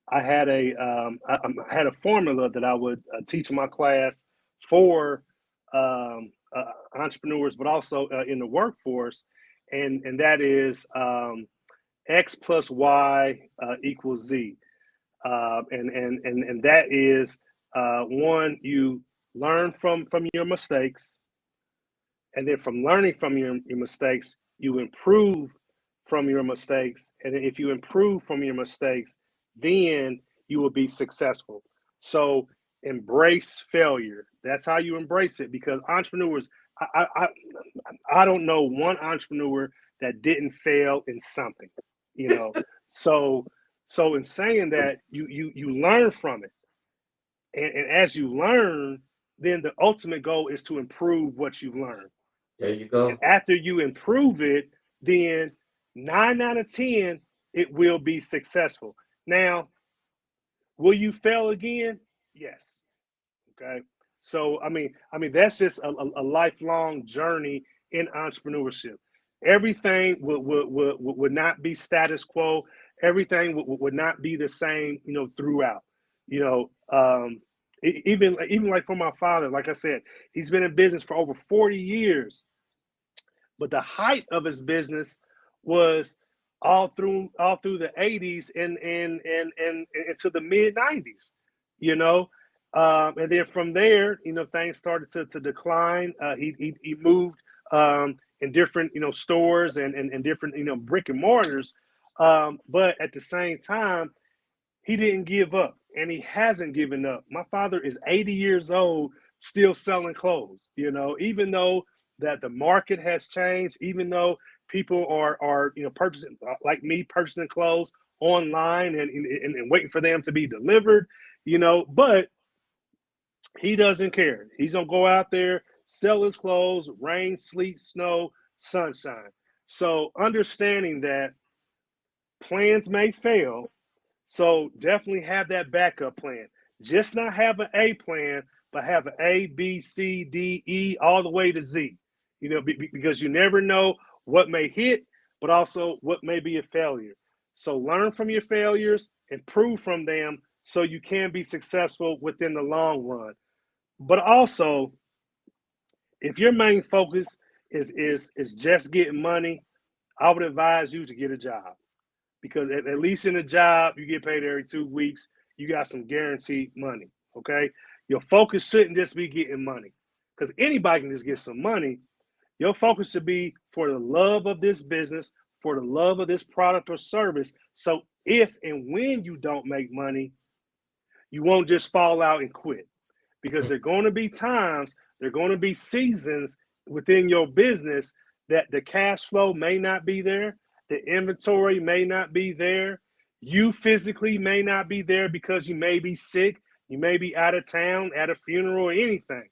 I had a formula that I would teach in my class for entrepreneurs, but also in the workforce, and that is X plus Y equals Z, and that is one, you learn from your mistakes, and then from learning from your mistakes, you improve from your mistakes. And then if you improve from your mistakes, then you will be successful. So embrace failure. That's how you embrace it, because entrepreneurs, I don't know one entrepreneur that didn't fail in something, you know. So so in saying that, you learn from it. And as you learn, then the ultimate goal is to improve what you've learned. There you And go. after you improve it, then 9 out of 10, it will be successful. Now, will you fail again? Yes. Okay. So that's just a lifelong journey in entrepreneurship. Everything would not be status quo. Everything would not be the same, throughout. You know, um, even like for my father, like I said, he's been in business for over 40 years. But the height of his business was all through the 80s and into the mid 90s, you know. And then from there, things started to decline. He moved in different stores and different brick and mortars. But at the same time, he didn't give up, and he hasn't given up. My father is 80 years old, still selling clothes, even though that the market has changed, even though people are purchasing, like me, purchasing clothes online and waiting for them to be delivered, but he doesn't care. He's gonna go out there, sell his clothes, rain, sleet, snow, sunshine. So understanding that plans may fail, so definitely have that backup plan. Just not have an A plan, but have an A, B, C, D, E, all the way to Z. Because you never know what may hit, but also what may be a failure. So learn from your failures, improve from them, so you can be successful within the long run. But also, if your main focus is just getting money, I would advise you to get a job, because at least in a job, you get paid every 2 weeks. You got some guaranteed money. Okay. Your focus shouldn't just be getting money, because anybody can just get some money. Your focus should be for the love of this business, for the love of this product or service. So if and when you don't make money, you won't just fall out and quit, because there are going to be times, there are going to be seasons within your business that the cash flow may not be there, the inventory may not be there, you physically may not be there because you may be sick, you may be out of town at a funeral or anything.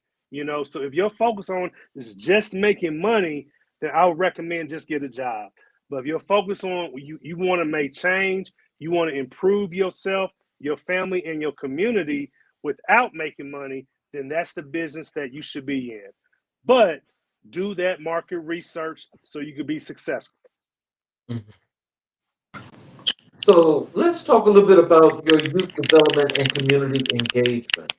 So if your focus on is just making money, then I would recommend just get a job. But if your focus on you want to make change, you want to improve yourself, your family, and your community without making money, then that's the business that you should be in. But do that market research so you can be successful. Mhm. So let's talk a little bit about your youth development and community engagement.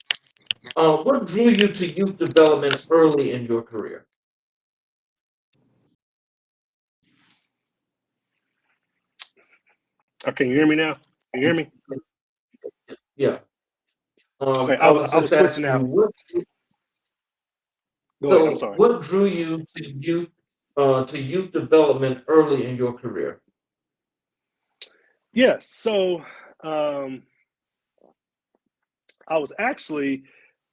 What drew you to youth development early in your career? Okay, you hear me now? You hear me? Yeah. Okay, I was I was just switching asking you out. what. Go ahead. I'm So, sorry. what drew you to youth development early in your career? Yes. So um, I was actually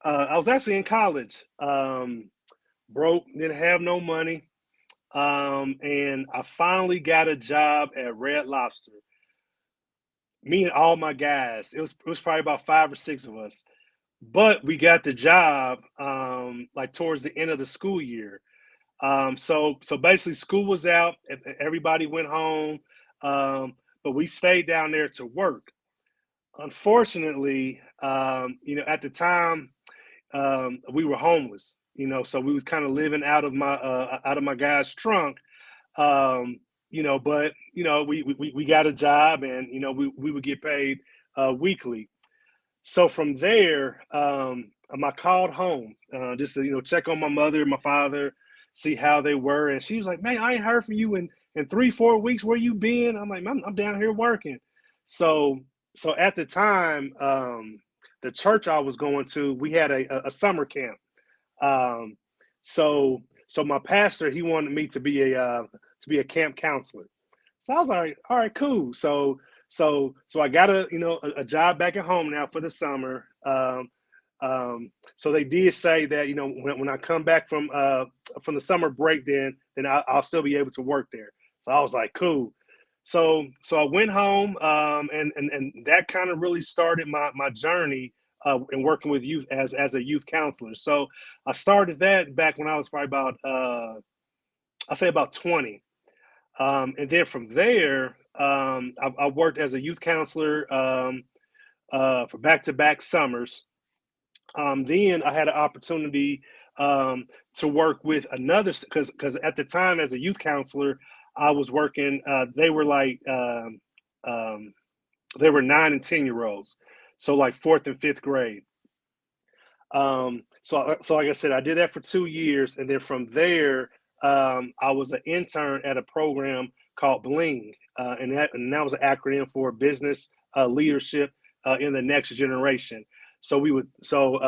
in college. Broke, didn't have no money, and I finally got a job at Red Lobster. Me and all my guys. It was probably about 5 or 6 of us, but we got the job like towards the end of the school year. So basically, school was out, everybody went home, but we stayed down there to work. Unfortunately, at the time, we were homeless. So we was kind of living out of my guy's trunk. Um, but we got a job, and we would get paid weekly. So from there, I called home just to check on my mother and my father, see how they were, and she was like, "Man, I ain't heard from you in 3 4 weeks. Where you been?" I'm like, "I'm down here working." So at the time, the church I was going to, we had a summer camp. Um, so my pastor, he wanted me to be a camp counselor. So I was like, all right, cool. So I got a job back at home now for the summer. So they did say that when I come back from the summer break, then I'll still be able to work there. So I was like, cool. So I went home, and that kind of really started my journey in working with youth as a youth counselor. So I started that back when I was probably about I say about 20. And then from there, I worked as a youth counselor for back-to-back summers. Then I had an opportunity to work with another, because at the time as a youth counselor, I was working. They were like they were 9 and 10-year olds, so like fourth and fifth grade. So like I said, I did that for 2 years, and then from there, I was an intern at a program called Bling, and that was an acronym for Business Leadership in the Next Generation. So we would so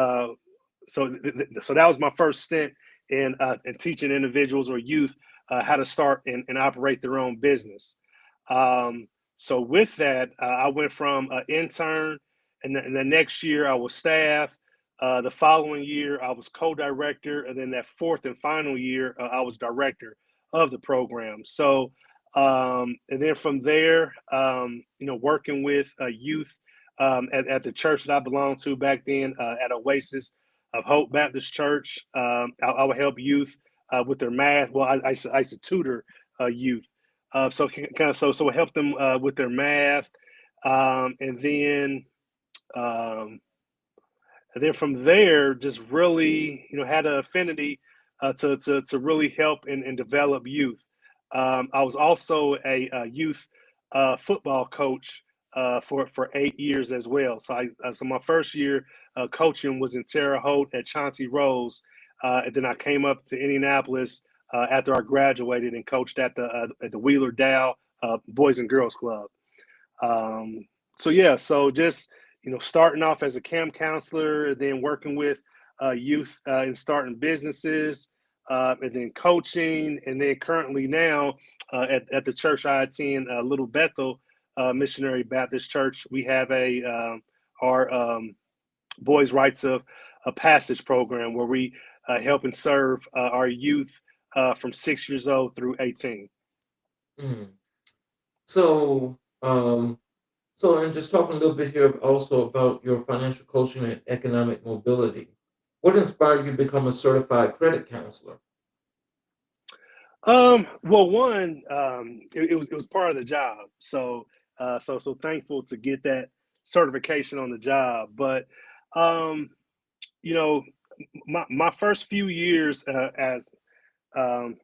that was my first stint in teaching individuals or youth how to start and operate their own business. Um, so with that, I went from an intern, and the next year I was staff. The following year, I was co-director, and then that fourth and final year, I was director of the program. So, and then from there, working with youth at the church that I belonged to back then, at Oasis of Hope Baptist Church. I would help youth with their math. Well, I used to tutor youth, so kind of so help them with their math, and then. Um, and then from there, just really, had an affinity to really help and develop youth. I was also a youth football coach for 8 years as well. So my first year coaching was in Terre Haute at Chauncey Rose, and then I came up to Indianapolis after I graduated and coached at the Wheeler Dow Boys and Girls Club. Um, so yeah, so just starting off as a camp counselor, then working with youth and starting businesses, and then coaching, and then currently now at the church I attend, Little Bethel Missionary Baptist Church, we have our Boys Rites of a Passage program where we help and serve our youth from 6 years old through 18. Mm. So, and just talking a little bit here also about your financial coaching and economic mobility. What inspired you to become a certified credit counselor? Well, one, it was part of the job, so thankful to get that certification on the job. But um, you know, my first few years as um,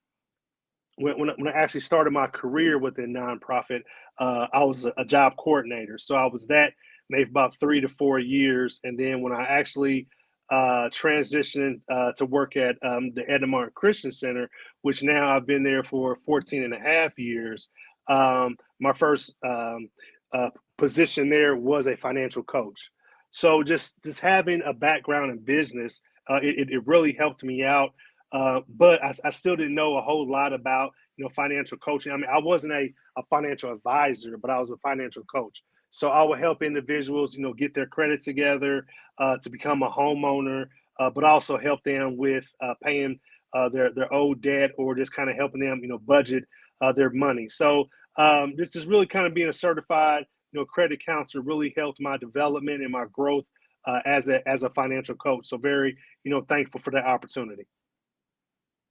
when I actually started my career within nonprofit, I was a job coordinator. So I was that maybe about 3 to 4 years, and then when I actually transitioned to work at the Edmond Christian Center, which now I've been there for 14 and a half years. My first position there was a financial coach. So just having a background in business, it really helped me out, but I still didn't know a whole lot about financial coaching. I mean, I wasn't a financial advisor, but I was a financial coach. So I would help individuals, get their credit together to become a homeowner, but also help them with paying their old debt, or just kind of helping them, budget their money. So this is really kind of being a certified, credit counselor really helped my development and my growth as a financial coach. So very, thankful for that opportunity.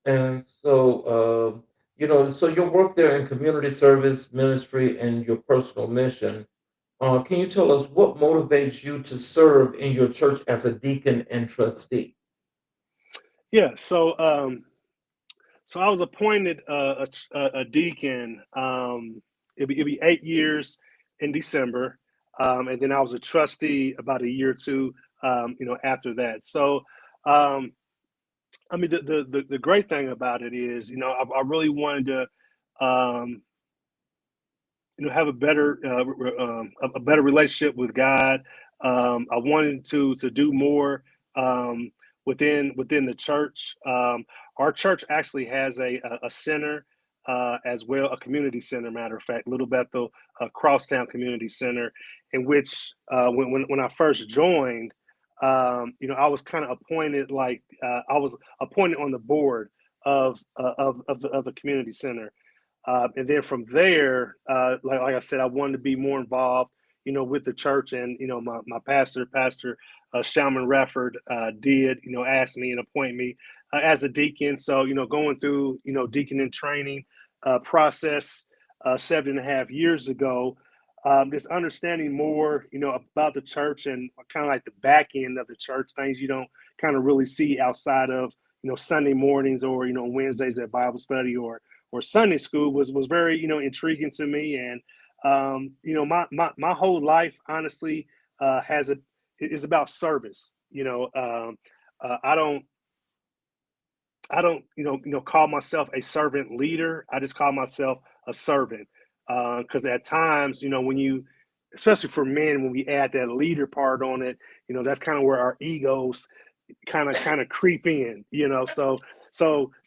And so, so your work there in community service, ministry, and your personal mission. Can you tell us what motivates you to serve in your church as a deacon and trustee? Yeah. So I was appointed a deacon. It'd be 8 years in December, and then I was a trustee about a year or two, after that. So, um, I mean, the great thing about it is, I really wanted to, have a better a better relationship with God. I wanted to do more within the church. Our church actually has a center as well, a community center. Matter of fact, Little Bethel Crosstown Community Center, in which when I first joined, I was kind of appointed, like I was appointed on the board of the community center. And then from there, like I said, I wanted to be more involved, with the church, and my Pastor Shalman Rafford, did ask me and appoint me as a deacon. So going through deacon in training process 7.5 years ago, just understanding more about the church, and kind of like the back end of the church, things you don't kind of really see outside of Sunday mornings, or Wednesdays at Bible study, or Sunday school, was very intriguing to me. And my whole life honestly has a is about service. I don't, call myself a servant leader. I just call myself a servant. Because at times, when you, especially for men, when we add that leader part on it, that's kind of where our egos kind of creep in. So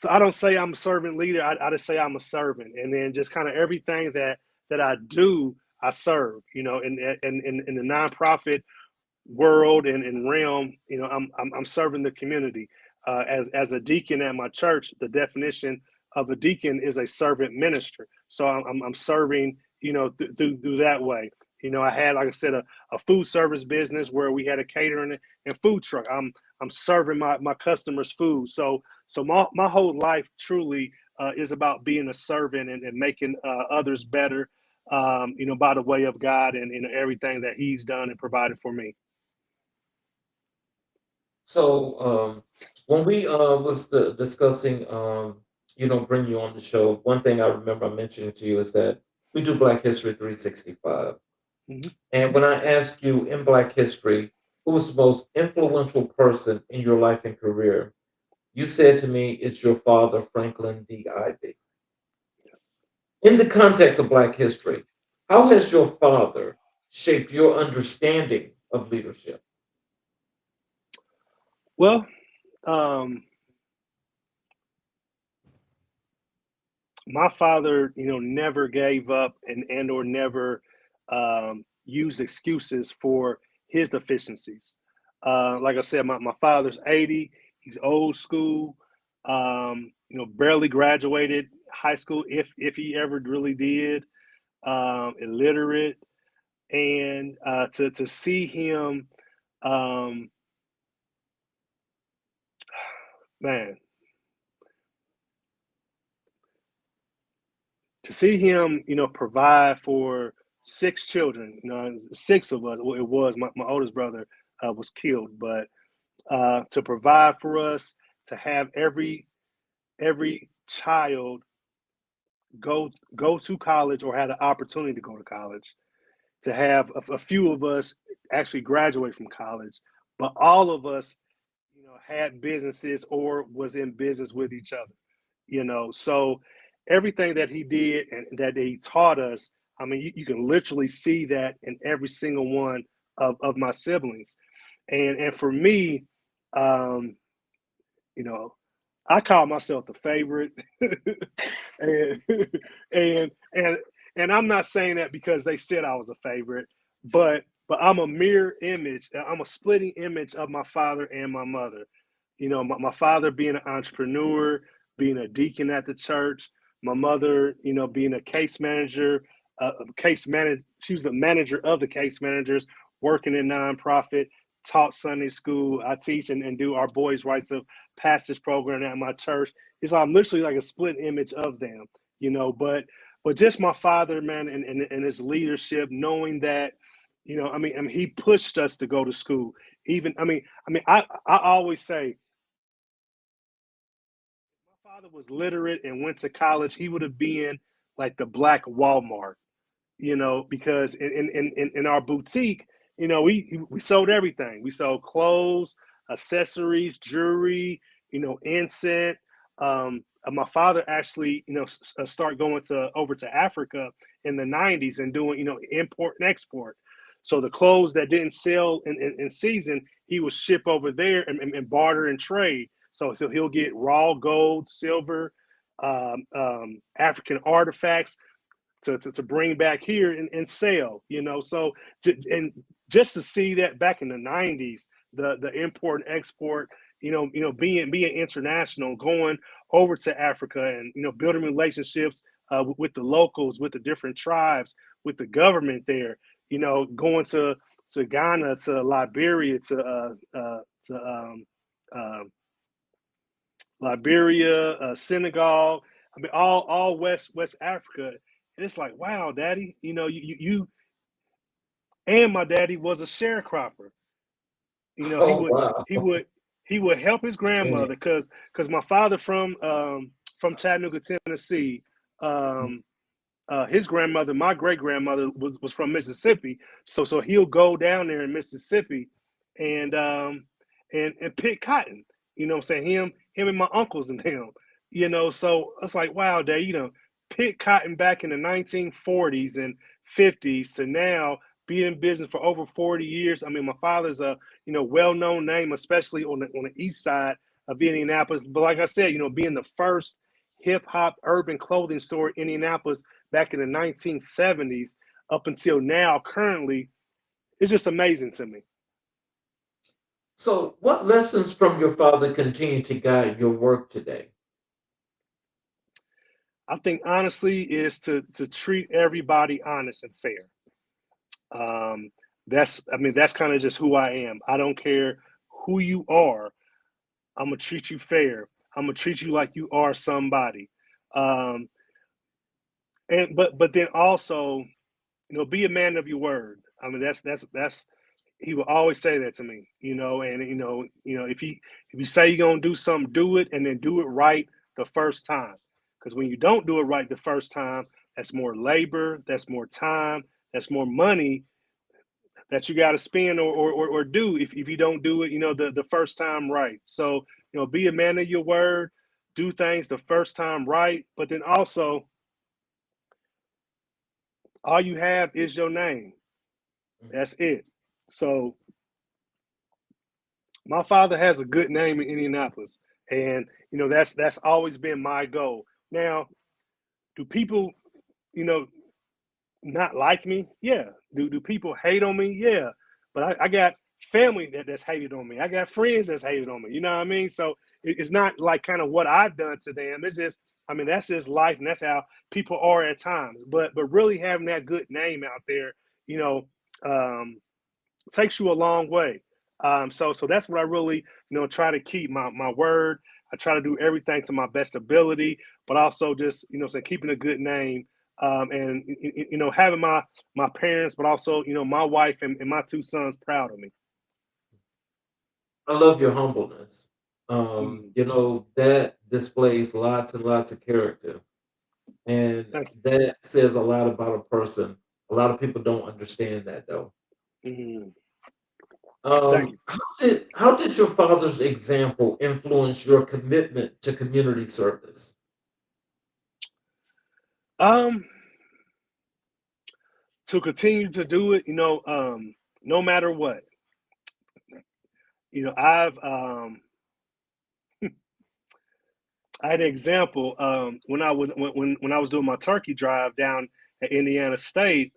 I don't say I'm a servant leader. I just say I'm a servant, and then just kind of everything that I do, I serve. In the nonprofit world and realm, I'm serving the community. As a deacon at my church, the definition of a deacon is a servant minister. So I'm serving, through that way. I had, like I said, a food service business where we had a catering and food truck. I'm serving my customers food. So my whole life truly is about being a servant and making others better, by the way of God and everything that He's done and provided for me. So when we was discussing, bring you on the show, one thing I remember I mentioning to you is that we do Black History 365. Mhm. And when I ask you in Black history, who was the most influential person in your life and career, you said to me, it's your father, Franklin D. Ivey. In the context of Black history, how has your father shaped your understanding of leadership? Well, um, my father, never gave up and or never used excuses for his deficiencies. Like I said, my father's 80. He's old school. Barely graduated high school, if he ever really did. Illiterate, and to see him, um, man, to see him, provide for six children, six of us. Well, it was my oldest brother was killed, but to provide for us, to have every child go to college or had an opportunity to go to college, to have a few of us actually graduate from college, but all of us, had businesses or was in business with each other. So everything that he did and that he taught us, I mean, you can literally see that in every single one of my siblings. And for me, um, you know, I call myself the favorite. and and and and I'm not saying that because they said I was a favorite, but I'm a mirror image. I'm a splitting image of my father and my mother. My father being an entrepreneur, being a deacon at the church, my mother, being a case manager, case manager. She was the manager of the case managers, working in nonprofit, taught Sunday school. I teach and do our boys' rights of passage program at my church. It's I'm literally like a split image of them, but just my father, man, and his leadership, knowing that, I mean, he pushed us to go to school. Even, I always say, my father was literate and went to college, he would have been like the black Walmart, because in our boutique, we sold everything. We sold clothes, accessories, jewelry, incense. My father actually, start going over to Africa in the '90s and doing, import and export. So the clothes that didn't sell in season, he would ship over there and barter and trade. So he'll get raw gold, silver, African artifacts to bring back here and sell, So and just to see that back in the '90s, the import and export, being international, going over to Africa and building relationships with the locals, with the different tribes, with the government there, going to Ghana, to Liberia, uh, Liberia, Senegal. I mean, all West Africa. And it's like, wow, Daddy, you and my daddy was a sharecropper. He Oh, would wow. he would he would help his Mm. grandmother because my father from Chattanooga, Tennessee. Um, his grandmother, my great grandmother, was from Mississippi. So he'll go down there in Mississippi, and and pick cotton. You know what I'm saying? Him and my uncles and him. So it's like, wow, Dad, pick cotton back in the 1940s and 50s to now be in business for over 40 years. I mean, my father's a well-known name, especially on the east side of Indianapolis. But like I said, being the first hip hop urban clothing store in Indianapolis back in the 1970s up until now, currently, it's just amazing to me. So, what lessons from your father continue to guide your work today? I think honestly is to treat everybody honest and fair. Um, that's kind of just who I am. I don't care who you are. I'm gonna treat you fair. I'm gonna treat you like you are somebody. Um, and but then also, be a man of your word. I mean, that's he will always say that to me. And if you say you're gonna do something, do it, and then do it right the first time. Because when you don't do it right the first time, that's more labor, that's more time, that's more money that you got to spend or do if you don't do it, the first time right. So, be a man of your word, do things the first time right, but then also all you have is your name. That's it. So my father has a good name in Indianapolis, and that's always been my goal. Now, do people, you know, not like me? Yeah. Do people hate on me? Yeah. But I got family that's hated on me. I got friends that's hated on me. You know what I mean? So it's not like kind of what I've done to them. It's just, I mean, that's just life, and that's how people are at times. But really having that good name out there, you know, um, takes you a long way. So that's what I really, try to keep my word. I try to do everything to my best ability, but also just, keeping a good name, and having my parents, but also, my wife and my two sons proud of me. I love your humbleness. Mm, That displays lots and lots of character. And thank that says a lot about a person. A lot of people don't understand that though. you. Mm, thank Um, you. how did your father's example influence your commitment to community service? Um, to continue to do it, no matter what, I've I had an example when I was when I was doing my turkey drive down at Indiana State.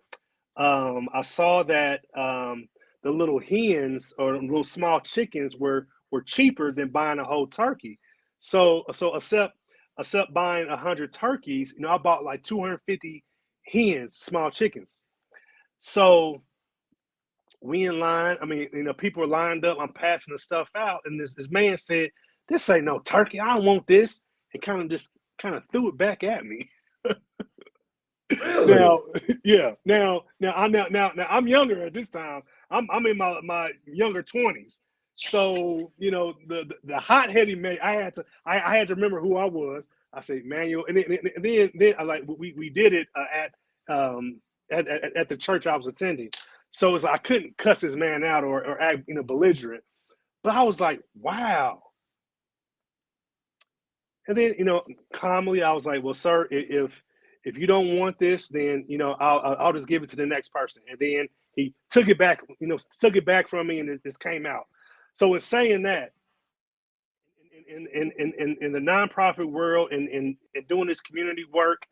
I saw that the little hens or little small chickens were cheaper than buying a whole turkey. So except buying 100 turkeys, I bought like 250 hens, small chickens. So we in line. I mean, people are lined up. I'm passing the stuff out, and this man said, "This ain't no turkey. I don't want this," and kind of threw it back at me. Really? Now, yeah. Now I'm younger at this time. I'm in my younger 20s. So, the hot headed man, I had to remember who I was. I say Manuel, and then I like we did it at the church I was attending. So it's like I couldn't cuss this man out or act belligerent. But I was like, wow. And then, calmly, I was like, "Well, sir, if you don't want this, then I'll just give it to the next person." And then he took it back from me, and this came out. So in saying that, in the nonprofit world and doing this community work,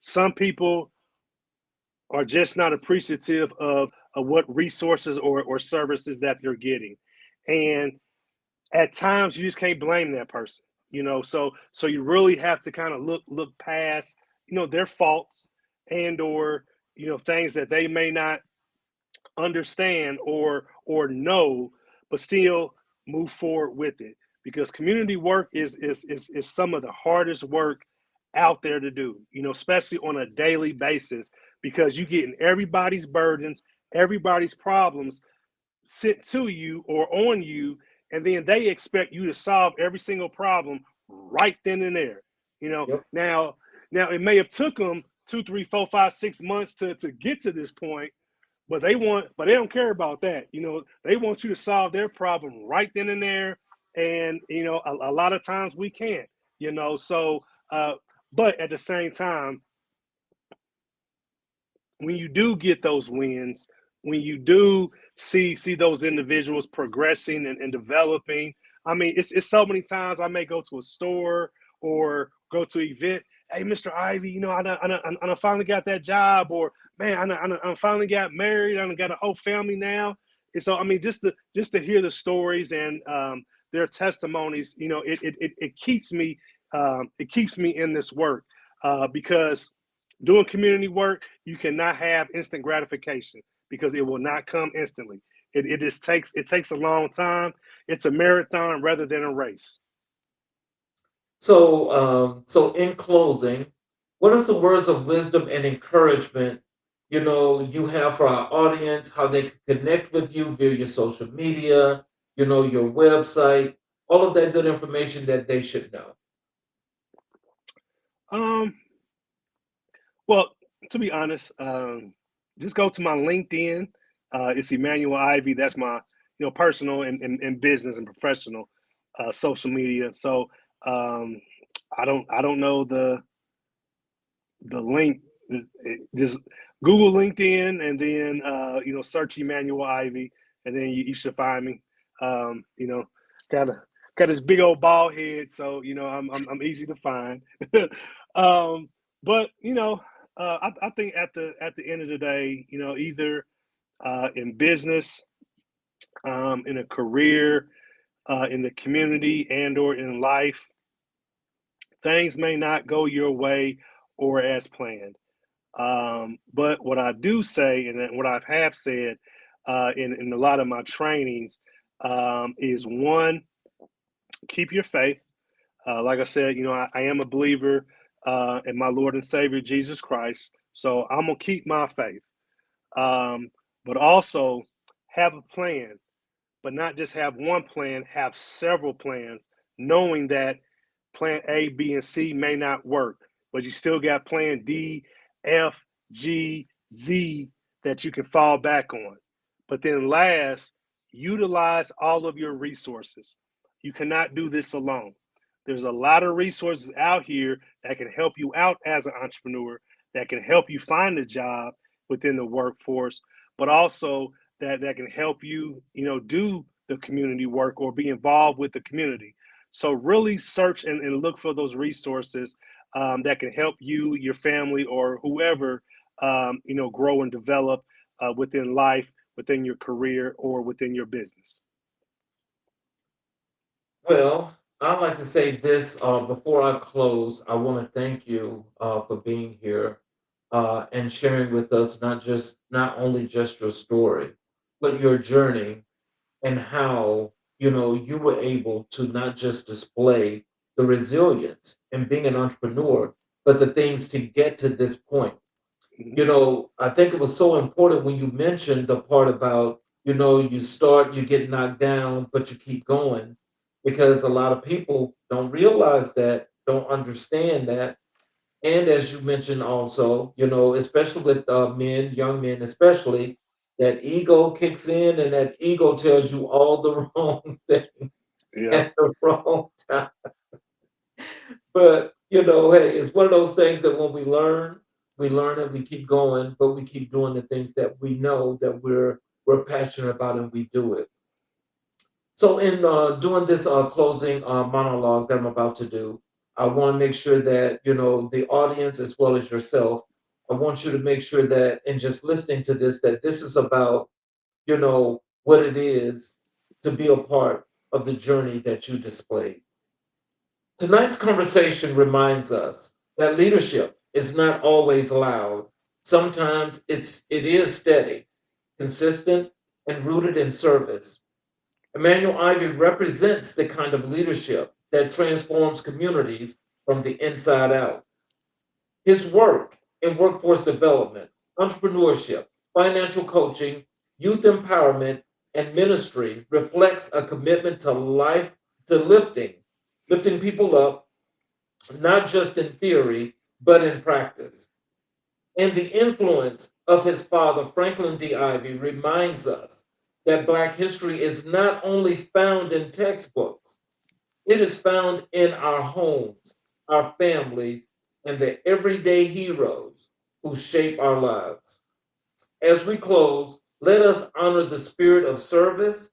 some people are just not appreciative of what resources or services that they're getting, and at times you just can't blame that person. So you really have to kind of look past their faults and or things that they may not understand or know, but still move forward with it, because community work is some of the hardest work out there to do, especially on a daily basis, because you getting everybody's burdens, everybody's problems sent to you or on you, and then they expect you to solve every single problem right then and there. Yep. Now it may have took them 2, 3, 4, 5, 6 months to get to this point, but they don't care about that. You know, they want you to solve their problem right then and there. And, you know, a lot of times we can't, you know, so, uh, but at the same time, when you do get those wins, when you do see those individuals progressing and developing, I mean, it's so many times I may go to a store or go to an event. Hey, Mr. Ivey, you know, I finally got that job, or man, I finally got married. I done got a whole family now. And so, I mean, just to hear the stories and their testimonies, you know, it keeps me in this work because doing community work, you cannot have instant gratification because it will not come instantly. It just takes a long time. It's a marathon rather than a race. So in closing, what are some words of wisdom and encouragement, you have for our audience, how they can connect with you via your social media, your website, all of that good information that they should know? Um, well, to be honest, just go to my LinkedIn. It's Emmanuel Ivey. That's my personal and business and professional social media. So um, I don't know the link. Just Google LinkedIn and then search Emmanuel Ivey, and then you should find me. You know, got a got this big old bald head, so I'm easy to find. um, but I think at the end of the day, either in business, in a career, in the community, and or in life, things may not go your way or as planned. But what I do say, and what I have said in a lot of my trainings, is one, keep your faith. Like I said, I am a believer in my Lord and Savior Jesus Christ, so I'm gonna keep my faith. Um, but also have a plan, but not just have one plan, have several plans, knowing that plan A, B, and C may not work, but you still got plan D, F, G, Z that you can fall back on. But then last, utilize all of your resources. You cannot do this alone. There's a lot of resources out here that can help you out as an entrepreneur, that can help you find a job within the workforce, but also that can help you, do the community work or be involved with the community. So really search and look for those resources that can help you, your family, or whoever, grow and develop within life, within your career, or within your business. Well, I'd like to say this before I close. I want to thank you for being here and sharing with us not only just your story, but your journey and how you were able to not just display the resilience in being an entrepreneur, but the things to get to this point. Mhm. I think it was so important when you mentioned the part about, you start, you get knocked down, but you keep going, because a lot of people don't realize that, don't understand that. And as you mentioned also, especially with men, young men especially, that ego kicks in and that ego tells you all the wrong things Yeah. at the wrong time. But hey, it's one of those things that when we learn and we keep going, but we keep doing the things that we know that we're passionate about, and we do it. So in doing this closing monologue that I'm about to do, I want to make sure that the audience as well as yourself. I want you to make sure that in just listening to this, that this is about what it is to be a part of the journey that you displayed. Tonight's conversation reminds us that leadership is not always loud. Sometimes it is steady, consistent, and rooted in service. Emmanuel Ivey represents the kind of leadership that transforms communities from the inside out. His work in workforce development, entrepreneurship, financial coaching, youth empowerment, and ministry reflects a commitment to life, to lifting people up, not just in theory, but in practice. and the influence of his father, Franklin D. Ivey, reminds us that Black history is not only found in textbooks, it is found in our homes, our families, and the everyday heroes who shape our lives. As we close, let us honor the spirit of service,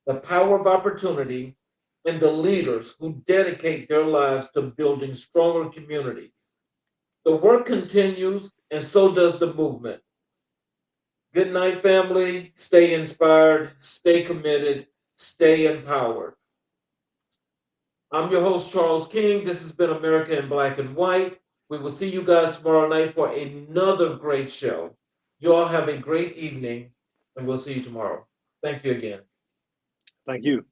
the power of opportunity, and the leaders who dedicate their lives to building stronger communities. The work continues, and so does the movement. Good night, family. Stay inspired, stay committed, stay empowered. I'm your host, Charles King. This has been America in Black and White. We will see you guys tomorrow night for another great show. You all have a great evening, and we'll see you tomorrow. Thank you again. Thank you.